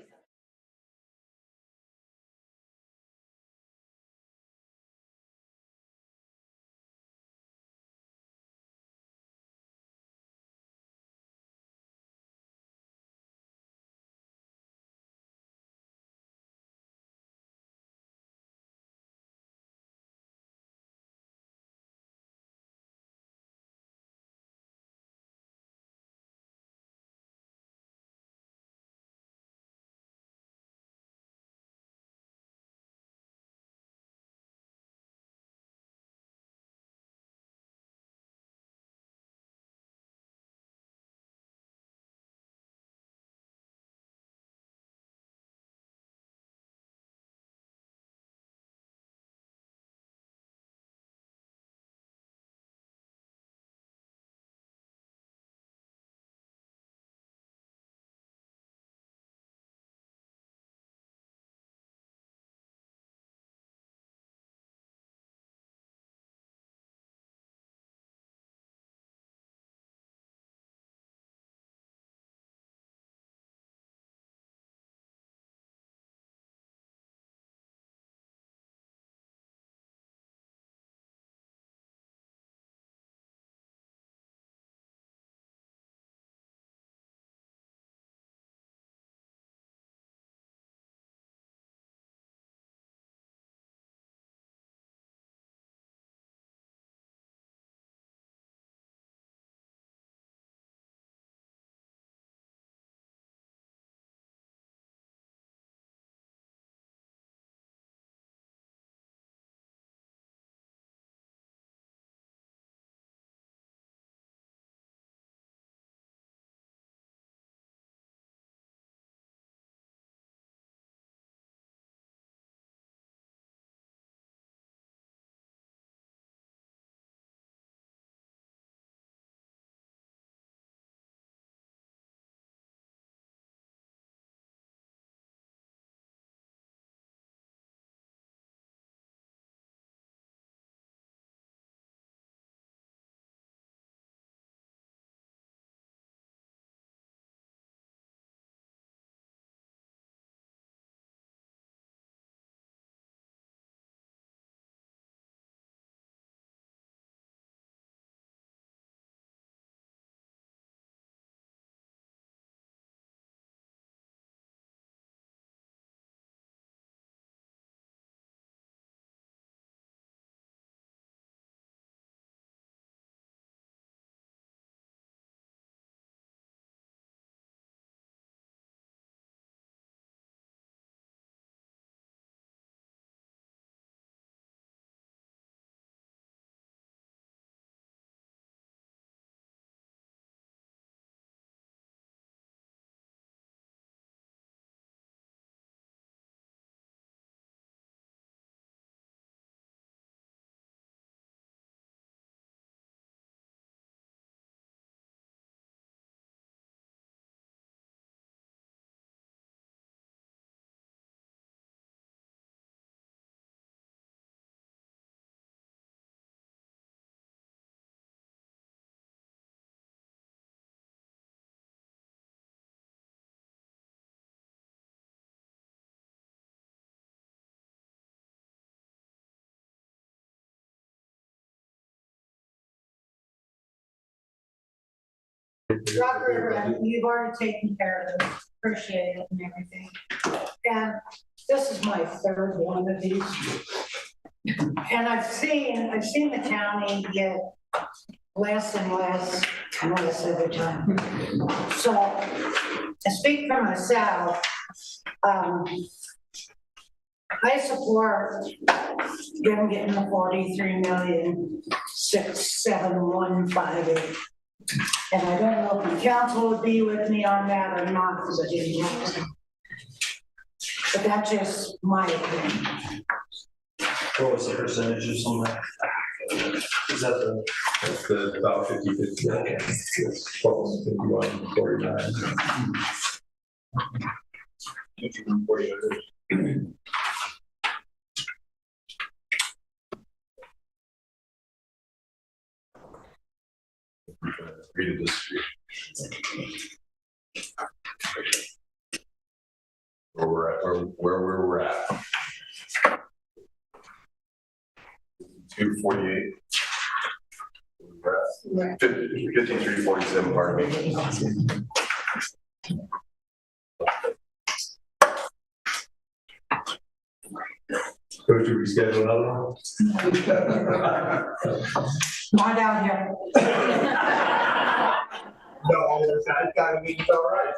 Speaker 1: Rock River, you've already taken care of it, appreciate it and everything. And this is my third one of these. And I've seen the county get less and less every time. So, to speak for myself, I support them getting the 43,67158. And I don't know if the council would be with me on that or not, because I didn't know. But that's just my opinion.
Speaker 9: What was the percentages on that? Is that
Speaker 10: That's the about 50/50.
Speaker 9: Okay.
Speaker 10: It's close, 51, 49.
Speaker 5: 49. Read it this where we're at, where we're at. 248. 5347, pardon me.
Speaker 10: So should we schedule another one?
Speaker 1: Not out here.
Speaker 10: No, that kind of means all right.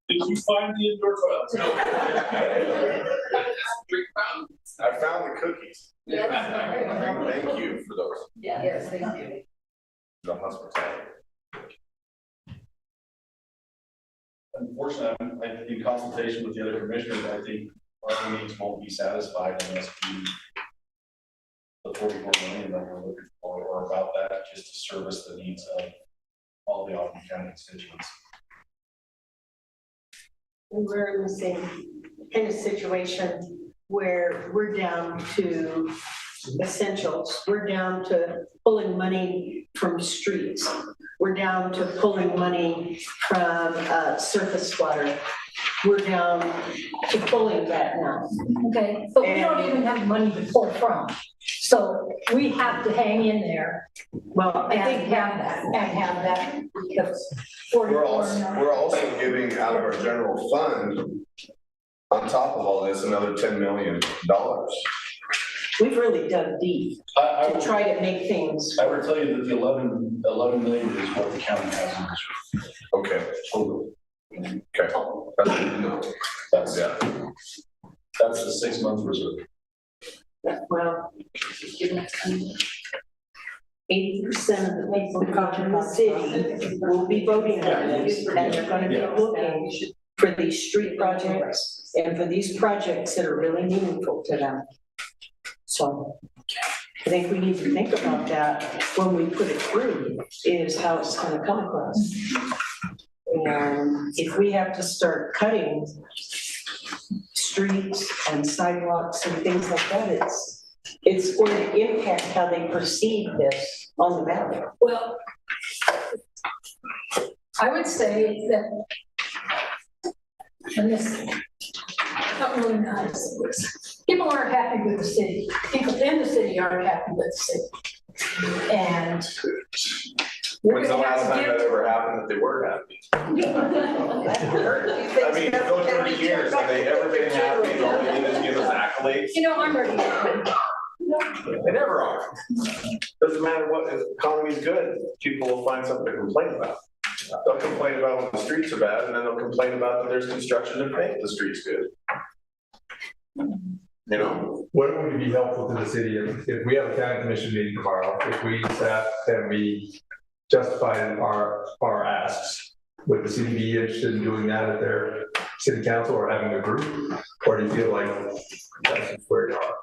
Speaker 8: Did you find the indoor toilets?
Speaker 5: I found the cookies. Thank you for those.
Speaker 6: Yes, thank you.
Speaker 5: The hospitality.
Speaker 8: Unfortunately, in consultation with the other commissioners, I think our needs won't be satisfied unless we the 44 million that we're looking for, or about that, just to service the needs of all the Ogden County constituents.
Speaker 3: We're in the same kind of situation where we're down to essentials. We're down to pulling money from streets. We're down to pulling money from surface water. We're down to pulling that now.
Speaker 4: Okay, but we don't even have money to pull from. So we have to hang in there.
Speaker 3: Well, I think
Speaker 4: have that.
Speaker 5: We're also giving out of our general fund, on top of all this, another $10 million.
Speaker 3: We've really dug deep to try to make things.
Speaker 8: I would tell you that the 11 million is what the county has in this.
Speaker 5: Okay.
Speaker 8: Totally.
Speaker 5: Okay. That's good to know.
Speaker 8: That's the 6 month reserve.
Speaker 3: Well, 80% of the people who come to the city will be voting on this, and they're going to be looking for these street projects and for these projects that are really meaningful to them. So I think we need to think about that when we put it through, is how it's going to come across. And if we have to start cutting streets and sidewalks and things like that, it's going to impact how they perceive this on the ballot.
Speaker 4: Well, I would say that, and this, I don't really know how to say this. People aren't happy with the city. People in the city aren't happy with the city. And
Speaker 5: when's the last time that ever happened that they were happy? I mean, go 30 years, have they ever been happy? All they did is give us accolades.
Speaker 4: You know, I'm ready.
Speaker 5: They never are. Doesn't matter what, if the economy's good, people will find something to complain about. They'll complain about when the streets are bad, and then they'll complain about that there's construction and make the streets good. You know?
Speaker 10: What would be helpful to the city if we have a county commission meeting tomorrow, if we sat and we justified our asks? Would the city be interested in doing that at their city council or having a group? Or do you feel like that's where you are?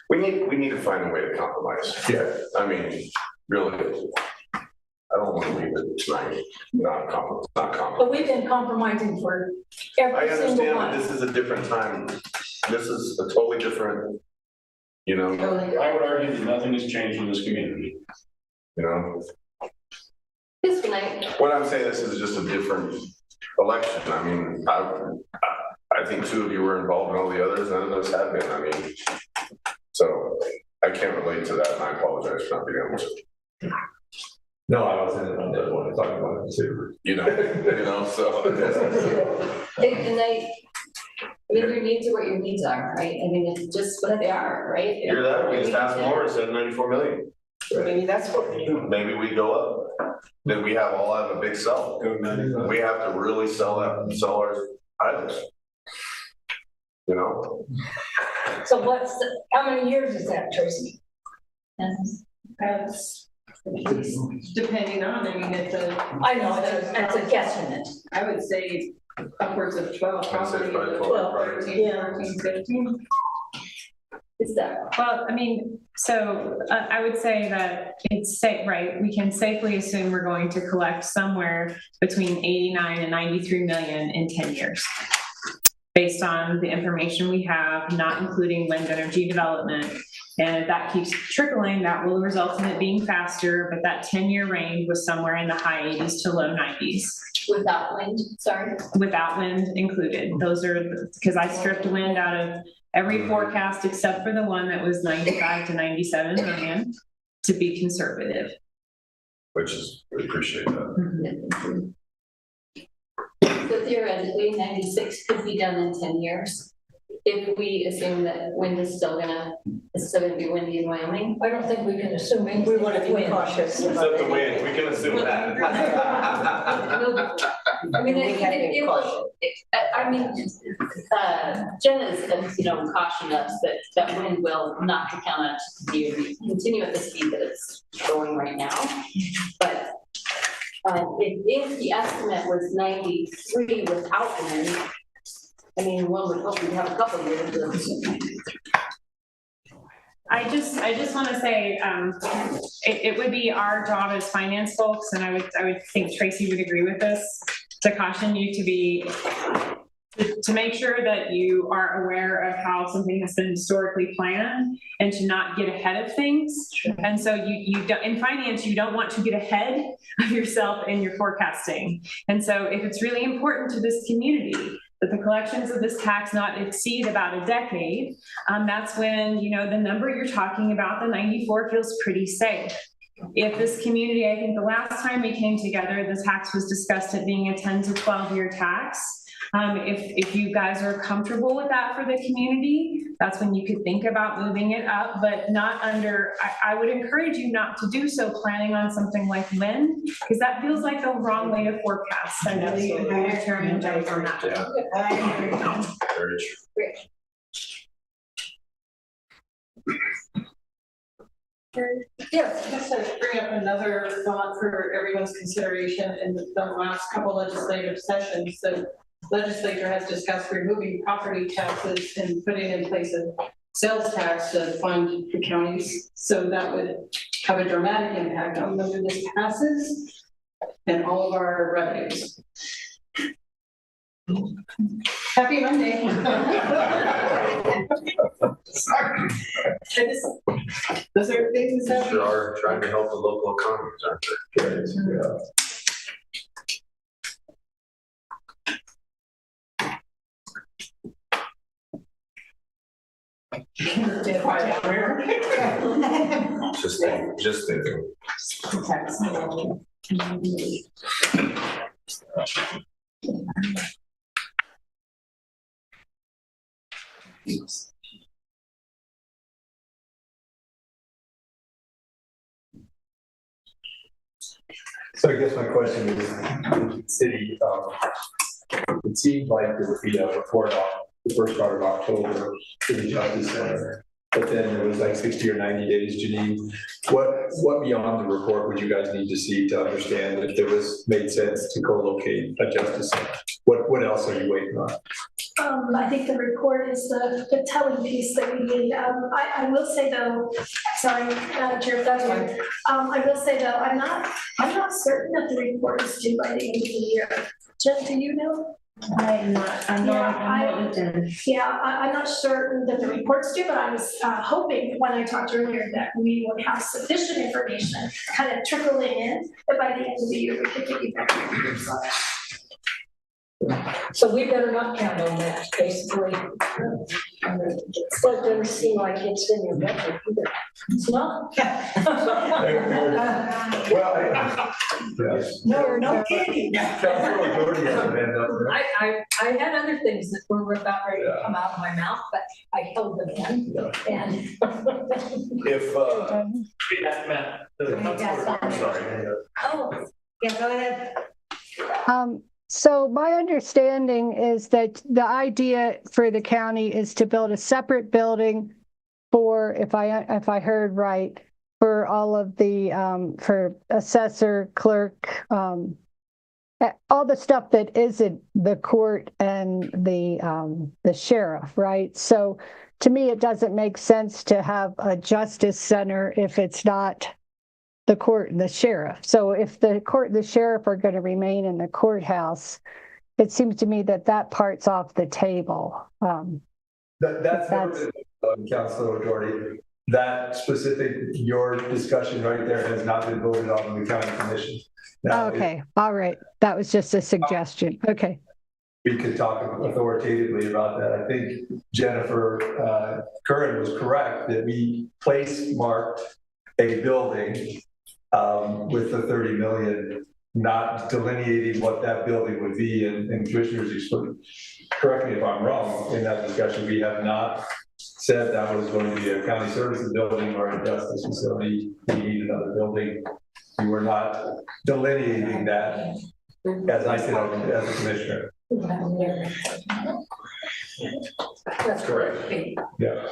Speaker 5: We need to find a way to compromise.
Speaker 10: Yeah.
Speaker 5: I mean, really. I don't want to leave it tonight, not compromise.
Speaker 4: But we've been compromising for every single
Speaker 5: I
Speaker 4: one.
Speaker 5: understand that this is a different time. This is a totally different, you know.
Speaker 8: I would argue that nothing has changed in this community.
Speaker 5: You know.
Speaker 6: This night.
Speaker 5: What I'm saying, this is just a different election. I mean, I think two of you were involved in all the others, none of those have been. I mean, so I can't relate to that, and I apologize for not being able to.
Speaker 10: No, I wasn't on the other one talking about it too.
Speaker 5: You know, so.
Speaker 6: I mean, your needs are what your needs are, right? I mean, it's just what they are, right?
Speaker 5: Hear that? We just asked more, it said 94 million.
Speaker 3: Maybe that's what we need.
Speaker 5: Maybe we go up. Then we all have a big sell. We have to really sell our items. You know?
Speaker 4: So how many years is that, Tracy?
Speaker 7: That's depending on, I mean, it's a.
Speaker 4: I know, it's a guesstimate.
Speaker 7: I would say upwards of 12, probably
Speaker 5: 12,
Speaker 7: 13, 14, 15.
Speaker 6: Is that?
Speaker 14: Well, I mean, so I would say that it's safe, right? We can safely assume we're going to collect somewhere between 89 and 93 million in 10 years. Based on the information we have, not including wind energy development. And if that keeps trickling, that will result in it being faster, but that 10-year range was somewhere in the high 80s to low 90s.
Speaker 6: Without wind, sorry?
Speaker 14: Without wind included. Those are, because I stripped wind out of every forecast except for the one that was 95 to 97 million to be conservative.
Speaker 5: Which is, we appreciate that.
Speaker 6: So theoretically, 96 could be done in 10 years. If we assume that wind is still gonna be windy in Wyoming.
Speaker 4: I don't think we can assume anything.
Speaker 3: We want to be cautious.
Speaker 5: Except the wind, we can assume that.
Speaker 6: I mean, Jen has, cautioned us that wind will not count on to continue at the speed that it's going right now. But if the estimate was 93 without wind, I mean, one would hope we'd have a couple of years.
Speaker 14: I just want to say, it would be our job as finance folks, and I would think Tracy would agree with this, to caution you to make sure that you are aware of how something has been historically planned and to not get ahead of things. Sure. And so you don't, in finance, you don't want to get ahead of yourself in your forecasting. And so if it's really important to this community that the collections of this tax not exceed about a decade, that's when, the number you're talking about, the 94, feels pretty safe. If this community, I think the last time we came together, the tax was discussed at being a 10 to 12-year tax. If you guys are comfortable with that for the community, that's when you could think about moving it up, but not under, I would encourage you not to do so planning on something like wind, because that feels like the wrong way to forecast. I really agree with Chairman Jones on that.
Speaker 5: Yeah. Very true.
Speaker 7: Yes, just to bring up another thought for everyone's consideration in the last couple legislative sessions. The legislature has discussed removing property taxes and putting in place a sales tax to fund the counties. So that would have a dramatic impact on whether this passes and all of our revenues. Happy Monday. Sorry. Those are things that
Speaker 5: sure are trying to help the local economies, aren't they? Yeah. Just thinking.
Speaker 10: So I guess my question is, the city, it seemed like there would be a report on the first part of October to the Justice Center, but then there was like 60 or 90 days, Janine. What beyond the report would you guys need to see to understand if there made sense to co-locate a Justice Center? What else are you waiting on?
Speaker 18: I think the report is the telling piece that we need. I will say though, sorry, Chair, that's right. I will say though, I'm not certain that the report is due by the end of the year. Jen, do you know?
Speaker 14: I'm not. I'm not
Speaker 18: certain that the report's due, but I was hoping when I talked earlier that we would have sufficient information kind of trickling in, that by the end of the year we could get you back.
Speaker 4: So we better not count on that, basically.
Speaker 18: Well, it doesn't seem like it's in your budget either.
Speaker 4: It's not.
Speaker 10: Well, yes.
Speaker 4: No kidding.
Speaker 10: Councilor Doherty has a hand up there.
Speaker 4: I had other things that were about ready to come out of my mouth, but I held them in. And
Speaker 5: If,
Speaker 9: Matt,
Speaker 1: I'm
Speaker 9: sorry.
Speaker 1: Oh, yeah, go ahead.
Speaker 11: So my understanding is that the idea for the county is to build a separate building for, if I heard right, for all of the, for assessor, clerk, all the stuff that isn't the court and the sheriff, right? So to me, it doesn't make sense to have a justice center if it's not the court and the sheriff. So if the court and the sheriff are going to remain in the courthouse, it seems to me that that part's off the table.
Speaker 10: That's never been, Councilor Doherty. That specific, your discussion right there has not been voted on in the county commission. Now,
Speaker 11: Okay, all right. That was just a suggestion. Okay.
Speaker 10: we could talk authoritatively about that. I think Jennifer Curran was correct that we marked a building with the 30 million, not delineating what that building would be. And commissioners, correct me if I'm wrong, in that discussion, we have not said that was going to be a county services building or a justice facility. We need another building. We were not delineating that as I said as a commissioner.
Speaker 4: That's
Speaker 10: correct. Yeah.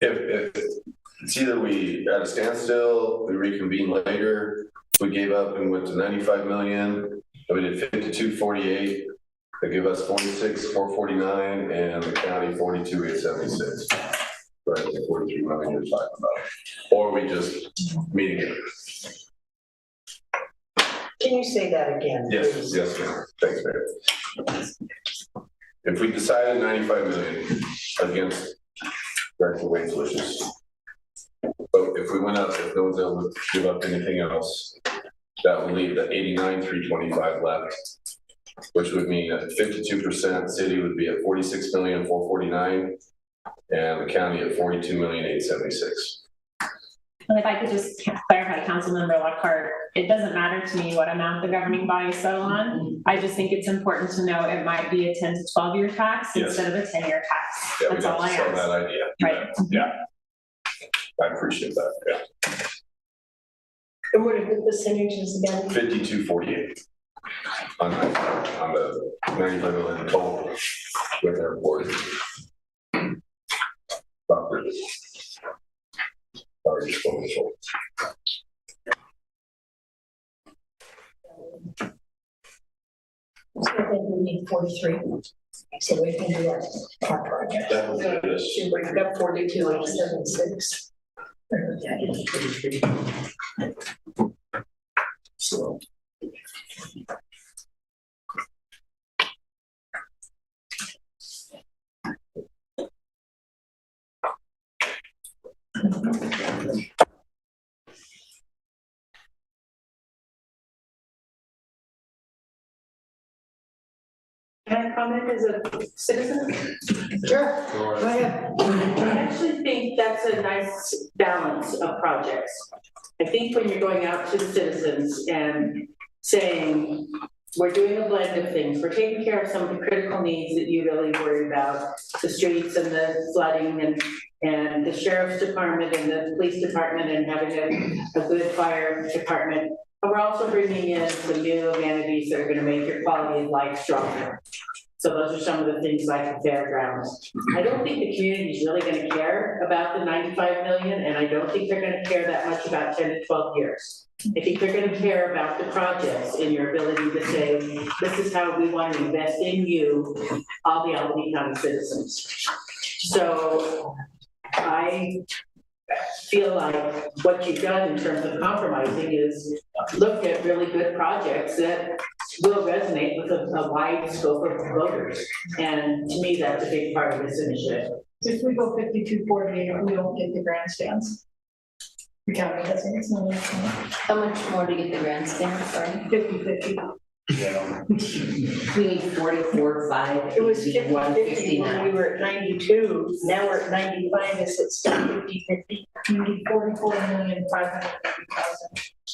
Speaker 5: if it's either we at a standstill, we reconvene later, we gave up and went to 95 million, and we did 5248, they give us 46,449, and the county 42,876. Right, the 43 million you're talking about. Or we just meet again.
Speaker 3: Can you say that again?
Speaker 5: Yes,
Speaker 3: please?
Speaker 5: yes, ma'am. Thanks, Mayor. If we decided 95 million against Director Wayne's wishes, but if we went up, if no one's able to give up anything else, that would leave the 89,325 left, which would mean that 52% city would be at 46,449, and the county at 42,876.
Speaker 14: And if I could just clarify, Councilmember Lockhart, it doesn't matter to me what amount the governing body settle on. I just think it's important to know it might be a 10 to 12 year tax instead of a 10-year tax.
Speaker 5: Yeah,
Speaker 14: that's all I
Speaker 5: sell
Speaker 14: ask.
Speaker 5: that idea.
Speaker 14: Right.
Speaker 5: Yeah. I appreciate that. Yeah.
Speaker 18: And what are the percentages again?
Speaker 5: 5248 on the 95 million total with airport property. Or disposal.
Speaker 4: So I think we need 43. So we can do that project.
Speaker 5: That was it.
Speaker 18: She bring up 42,876.
Speaker 5: So.
Speaker 7: Can I comment as a citizen?
Speaker 1: Sure, go ahead.
Speaker 7: I actually think that's a nice balance of projects. I think when you're going out to citizens and saying, we're doing a blend of things, we're taking care of some of the critical needs that you really worry about, the streets and the flooding and the sheriff's department and the police department and having a good fire department. But we're also bringing in some new amenities that are gonna make your quality of life stronger. So those are some of the things like the fairgrounds. I don't think the community is really gonna care about the 95 million, and I don't think they're gonna care that much about 10 to 12 years. I think they're gonna care about the projects and your ability to say, this is how we want to invest in you, all the Albany County citizens. So I feel like what you've done in terms of compromising is look at really good projects that will resonate with a wide scope of voters. And to me, that's a big part of this initiative.
Speaker 2: If we go 5248, we don't get the grandstands.
Speaker 4: The county doesn't, it's not.
Speaker 6: How much more to get the grandstand, sorry?
Speaker 3: 50/50.
Speaker 8: Yeah.
Speaker 17: We need 44.5.
Speaker 3: It was 50/50 when
Speaker 17: 159.
Speaker 3: we were at 92, now we're at 95, is it still 50/50?
Speaker 2: 44,550,000.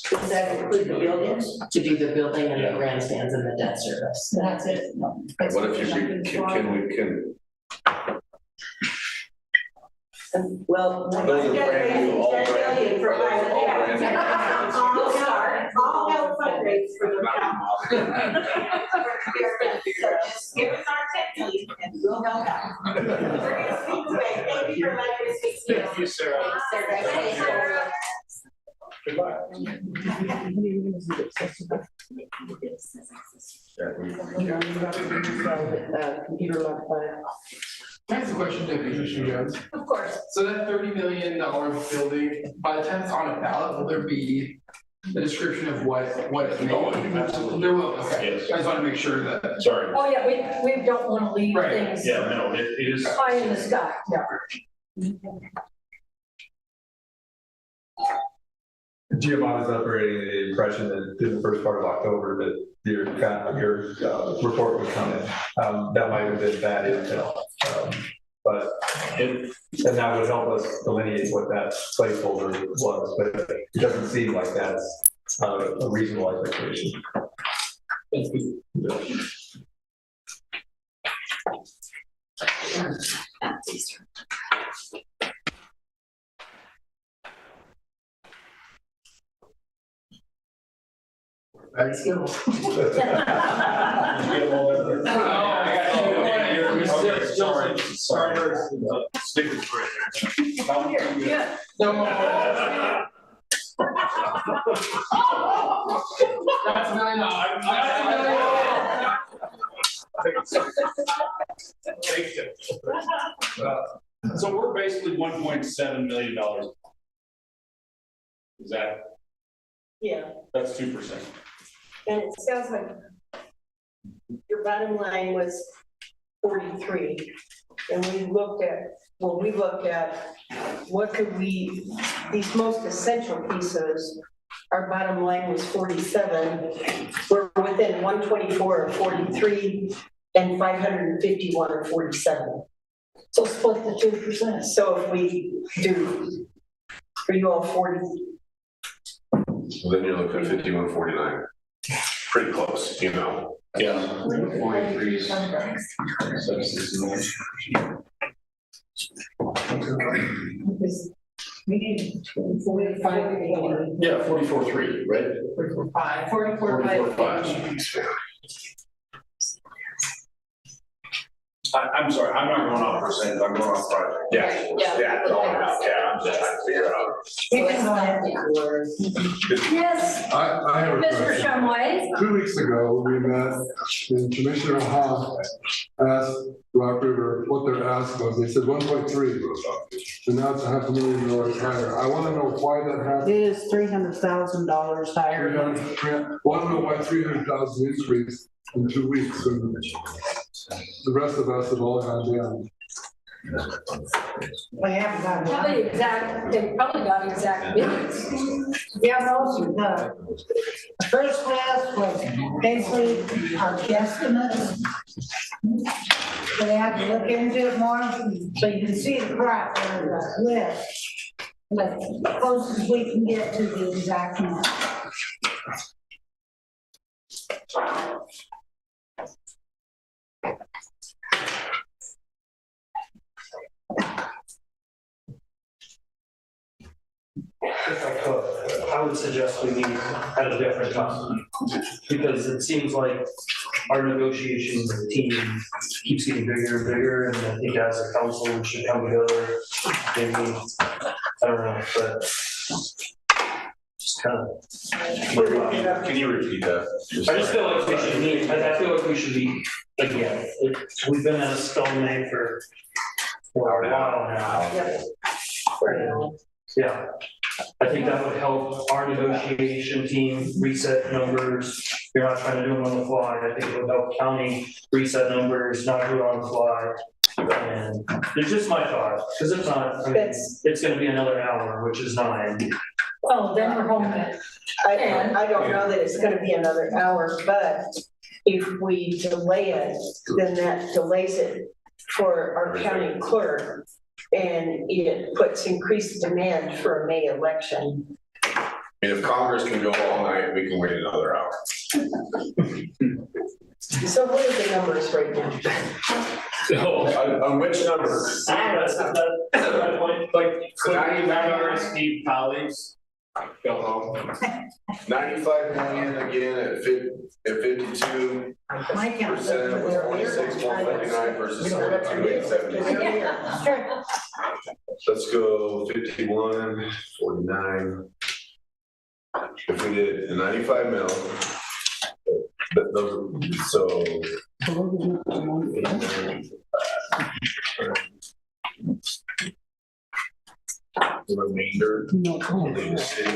Speaker 3: Does that include the buildings?
Speaker 17: To do the building and the grandstands and the debt service.
Speaker 4: That's it. No.
Speaker 5: What if you, can
Speaker 3: Well,
Speaker 5: Those are brand new, all brand new.
Speaker 3: for
Speaker 5: All brand new.
Speaker 3: I'll help fundraise for the
Speaker 2: Just give us our 10 million and we'll help out. We're gonna speak away. Thank you for letting us speak.
Speaker 8: Thank you, Sarah.
Speaker 2: Sarah.
Speaker 3: Computer modified.
Speaker 15: Can I ask a question to you guys?
Speaker 4: Of course.
Speaker 15: So that $30 million building, by the time it's on a ballot, will there be a description of what it may?
Speaker 8: Absolutely.
Speaker 15: There will, okay.
Speaker 8: Yes.
Speaker 15: I just want to make sure that.
Speaker 8: Sorry.
Speaker 4: Oh, yeah, we don't want to leave
Speaker 15: Right.
Speaker 4: things
Speaker 8: Yeah, no, it is.
Speaker 4: high in the sky. Yeah.
Speaker 10: GMOT is operating the impression that in the first part of October that your report would come in. That might have been bad intel. But and that would help us delineate what that placeholder was, but it doesn't seem like that's a reasonable expectation. Thank you.
Speaker 3: Let's go.
Speaker 8: Sorry. Stickers right there.
Speaker 4: Yeah.
Speaker 15: That's really not.
Speaker 8: Thank you. So we're basically $1.7 million. Is that,
Speaker 3: Yeah,
Speaker 8: that's 2%.
Speaker 3: and it sounds like your bottom line was 43. And we looked at what could we, these most essential pieces, our bottom line was 47. We're within 124 of 43 and 551 of 47.
Speaker 4: So split the 2%.
Speaker 3: So if we do, are you all 40?
Speaker 5: So then you're looking at 5149. Pretty close, you know.
Speaker 8: Yeah. 43 is
Speaker 2: We need 45.
Speaker 8: yeah, 44.3, right?
Speaker 2: 44.5.
Speaker 8: 44.5. I'm sorry, I'm not going off percentage, I'm going off project.
Speaker 5: Yeah, it's all about, I'm just trying to figure out.
Speaker 4: You can go ahead. Yes,
Speaker 19: I have a
Speaker 4: Mr.
Speaker 19: question.
Speaker 4: Shumway.
Speaker 19: 2 weeks ago, we met and Commissioner Ha asked Rock River what their ask was. They said 1.3. And now it's $500,000 higher. I want to know why that happened.
Speaker 3: It is $300,000 higher.
Speaker 19: Want to know why 300,000 increase in 2 weeks? And the rest of us have all gone down.
Speaker 1: We haven't got
Speaker 4: Probably exact, they probably got exact bills.
Speaker 1: Yeah, most of the first class was basically our guesstimates. So they have to look into it more, so you can see the crap on the list. But closest we can get to the exact amount.
Speaker 9: If I could, I would suggest we meet at a different time, because it seems like our negotiation team keeps getting bigger and bigger, and I think as a council, we should come together, maybe, I don't know, but just kind of.
Speaker 5: Can you repeat that?
Speaker 9: I just feel like we should meet, I feel like we should meet again. We've been at a stalemate for a while now. Yeah, I think that would help our negotiation team reset numbers. You're not trying to do them on the fly. I think it would help county reset numbers, not do it on the fly. And it's just my thought, because if not, I mean, it's gonna be another hour, which is 9.
Speaker 4: Well, then we're home at
Speaker 3: I don't know that it's gonna be another hour, but if we delay it, then that delays it for our county clerk. And it puts increased demand for a May election.
Speaker 5: I mean, if Congress can go all night, we can wait another hour.
Speaker 3: So what are the numbers right now?
Speaker 5: On which numbers?
Speaker 8: Like, so now you have our esteemed colleagues, go home.
Speaker 5: 95 million again at 52%,
Speaker 3: My count.
Speaker 5: 46,149 versus 42,870. Let's go 51, 49. If we did 95 mil, so. The remainder, the city,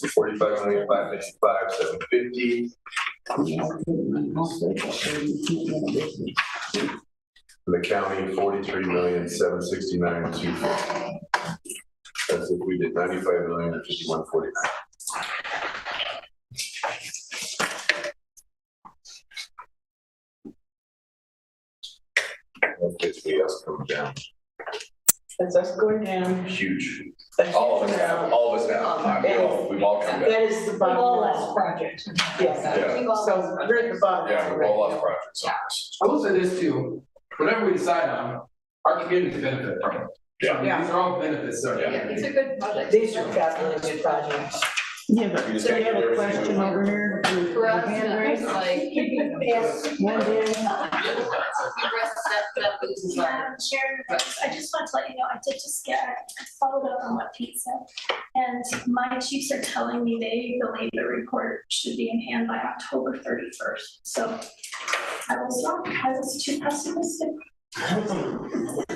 Speaker 5: 45,555, 750. The county, 43,769, 250. That's if we did 95 million at 51.49. That's basically us coming down.
Speaker 3: That's us going down.
Speaker 5: Huge. All of us have. We've all come down.
Speaker 3: That is the bottom line project. Yes.
Speaker 5: Yeah.
Speaker 3: So we're at the bottom.
Speaker 5: Yeah, we've all lost projects on this.
Speaker 15: I will say this too, whatever we decide on, our community benefit from it.
Speaker 5: Yeah.
Speaker 15: These are all benefits, so.
Speaker 6: Yeah, it's a good project.
Speaker 3: These are fabulous good projects.
Speaker 5: Yeah, but so we have a question over
Speaker 3: here.
Speaker 6: For us, it's like.
Speaker 3: Yes.
Speaker 18: Madam Chair, I just want to let you know, I followed up on what Pete said. And my chiefs are telling me they believe the report should be in hand by October 31st. So I was wrong, I was too pessimistic.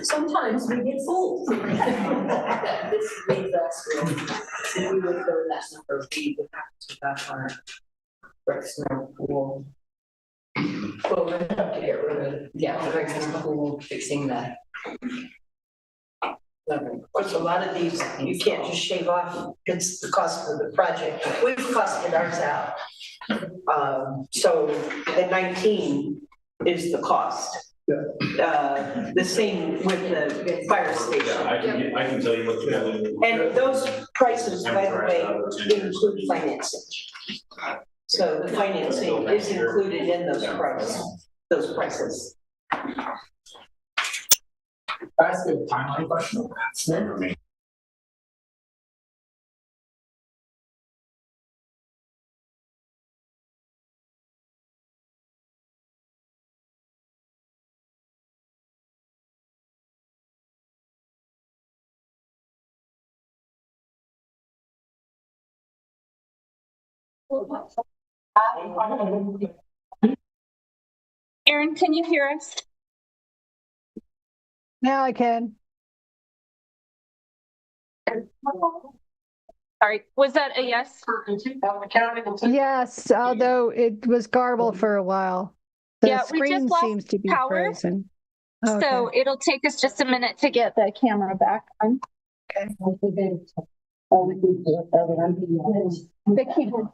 Speaker 3: Sometimes we get fooled.
Speaker 6: This leads us with, if we would go to that number, we would have to back our rec center pool.
Speaker 3: Well, we have to get rid of.
Speaker 6: Yeah, the rec center pool, fixing that.
Speaker 3: Which a lot of these, you can't just shave off, it's the cost of the project. We've costed ours out. So the 19 is the cost. The same with the fire station.
Speaker 8: Yeah, I can tell you what the.
Speaker 3: And those prices, by the way, include financing. So the financing is included in those prices.
Speaker 15: That's a timeline question.
Speaker 5: For me.
Speaker 20: Erin, can you hear us?
Speaker 11: Now I can.
Speaker 20: Sorry, was that a yes?
Speaker 11: Yes, although it was garbled for a while. The
Speaker 20: Yeah, we
Speaker 11: screen
Speaker 20: just lost
Speaker 11: seems to be
Speaker 20: power.
Speaker 11: frozen.
Speaker 20: So it'll take us just a minute to get the camera back on.
Speaker 11: Okay.
Speaker 20: The keyboard.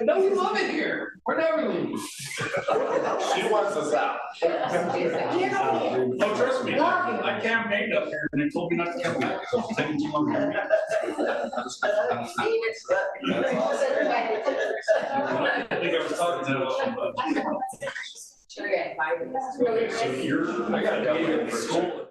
Speaker 15: No, we love it here. We're never leaving.
Speaker 5: She wants us out.
Speaker 8: Oh, trust me, I campaigned up here and they told me not to come back. So it's taking too long. I think I was talking to Okay, so you're, I gotta go for school.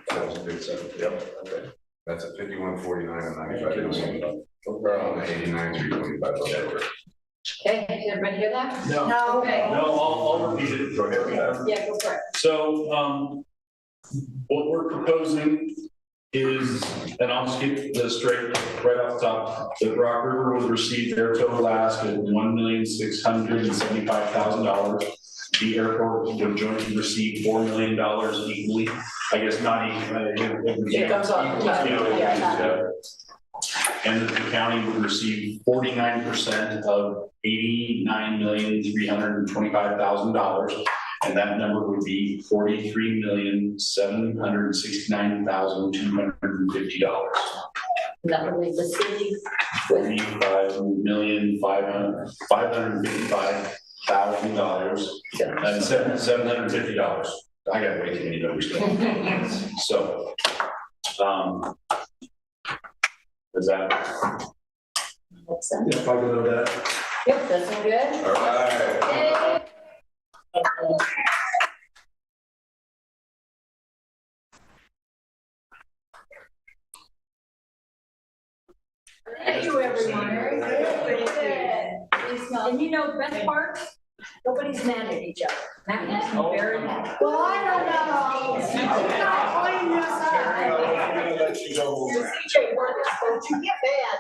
Speaker 5: Sounds good, so, yep, okay. That's a 5149 and 95. We're on the 89, 325.
Speaker 6: Okay, did everybody hear that?
Speaker 8: No.
Speaker 6: No. Okay.
Speaker 8: No, I'll repeat it.
Speaker 5: Go ahead.
Speaker 6: Yeah, go for it.
Speaker 8: So, what we're proposing is, and I'll just get this straight right off the top, that Rock River would receive their total ask of $1,675,000. The airport would jointly receive $4 million equally. I guess not equally.
Speaker 17: It comes off.
Speaker 8: And that the county would receive 49% of $89,325,000. And that number would be $43,769,250.
Speaker 6: And that would leave the city with
Speaker 8: $45,555,000 and $750. I got way too many numbers. So, is that?
Speaker 6: Yep,
Speaker 9: If I go to that.
Speaker 6: that's all good.
Speaker 5: All right.
Speaker 6: Yay.
Speaker 4: Thank you, everyone. Very good. And you know, the best part, nobody's mad at each other. That makes me very happy.
Speaker 1: Well, I don't know. I'm not pointing this out.
Speaker 5: I'm gonna let you go.
Speaker 1: You get mad.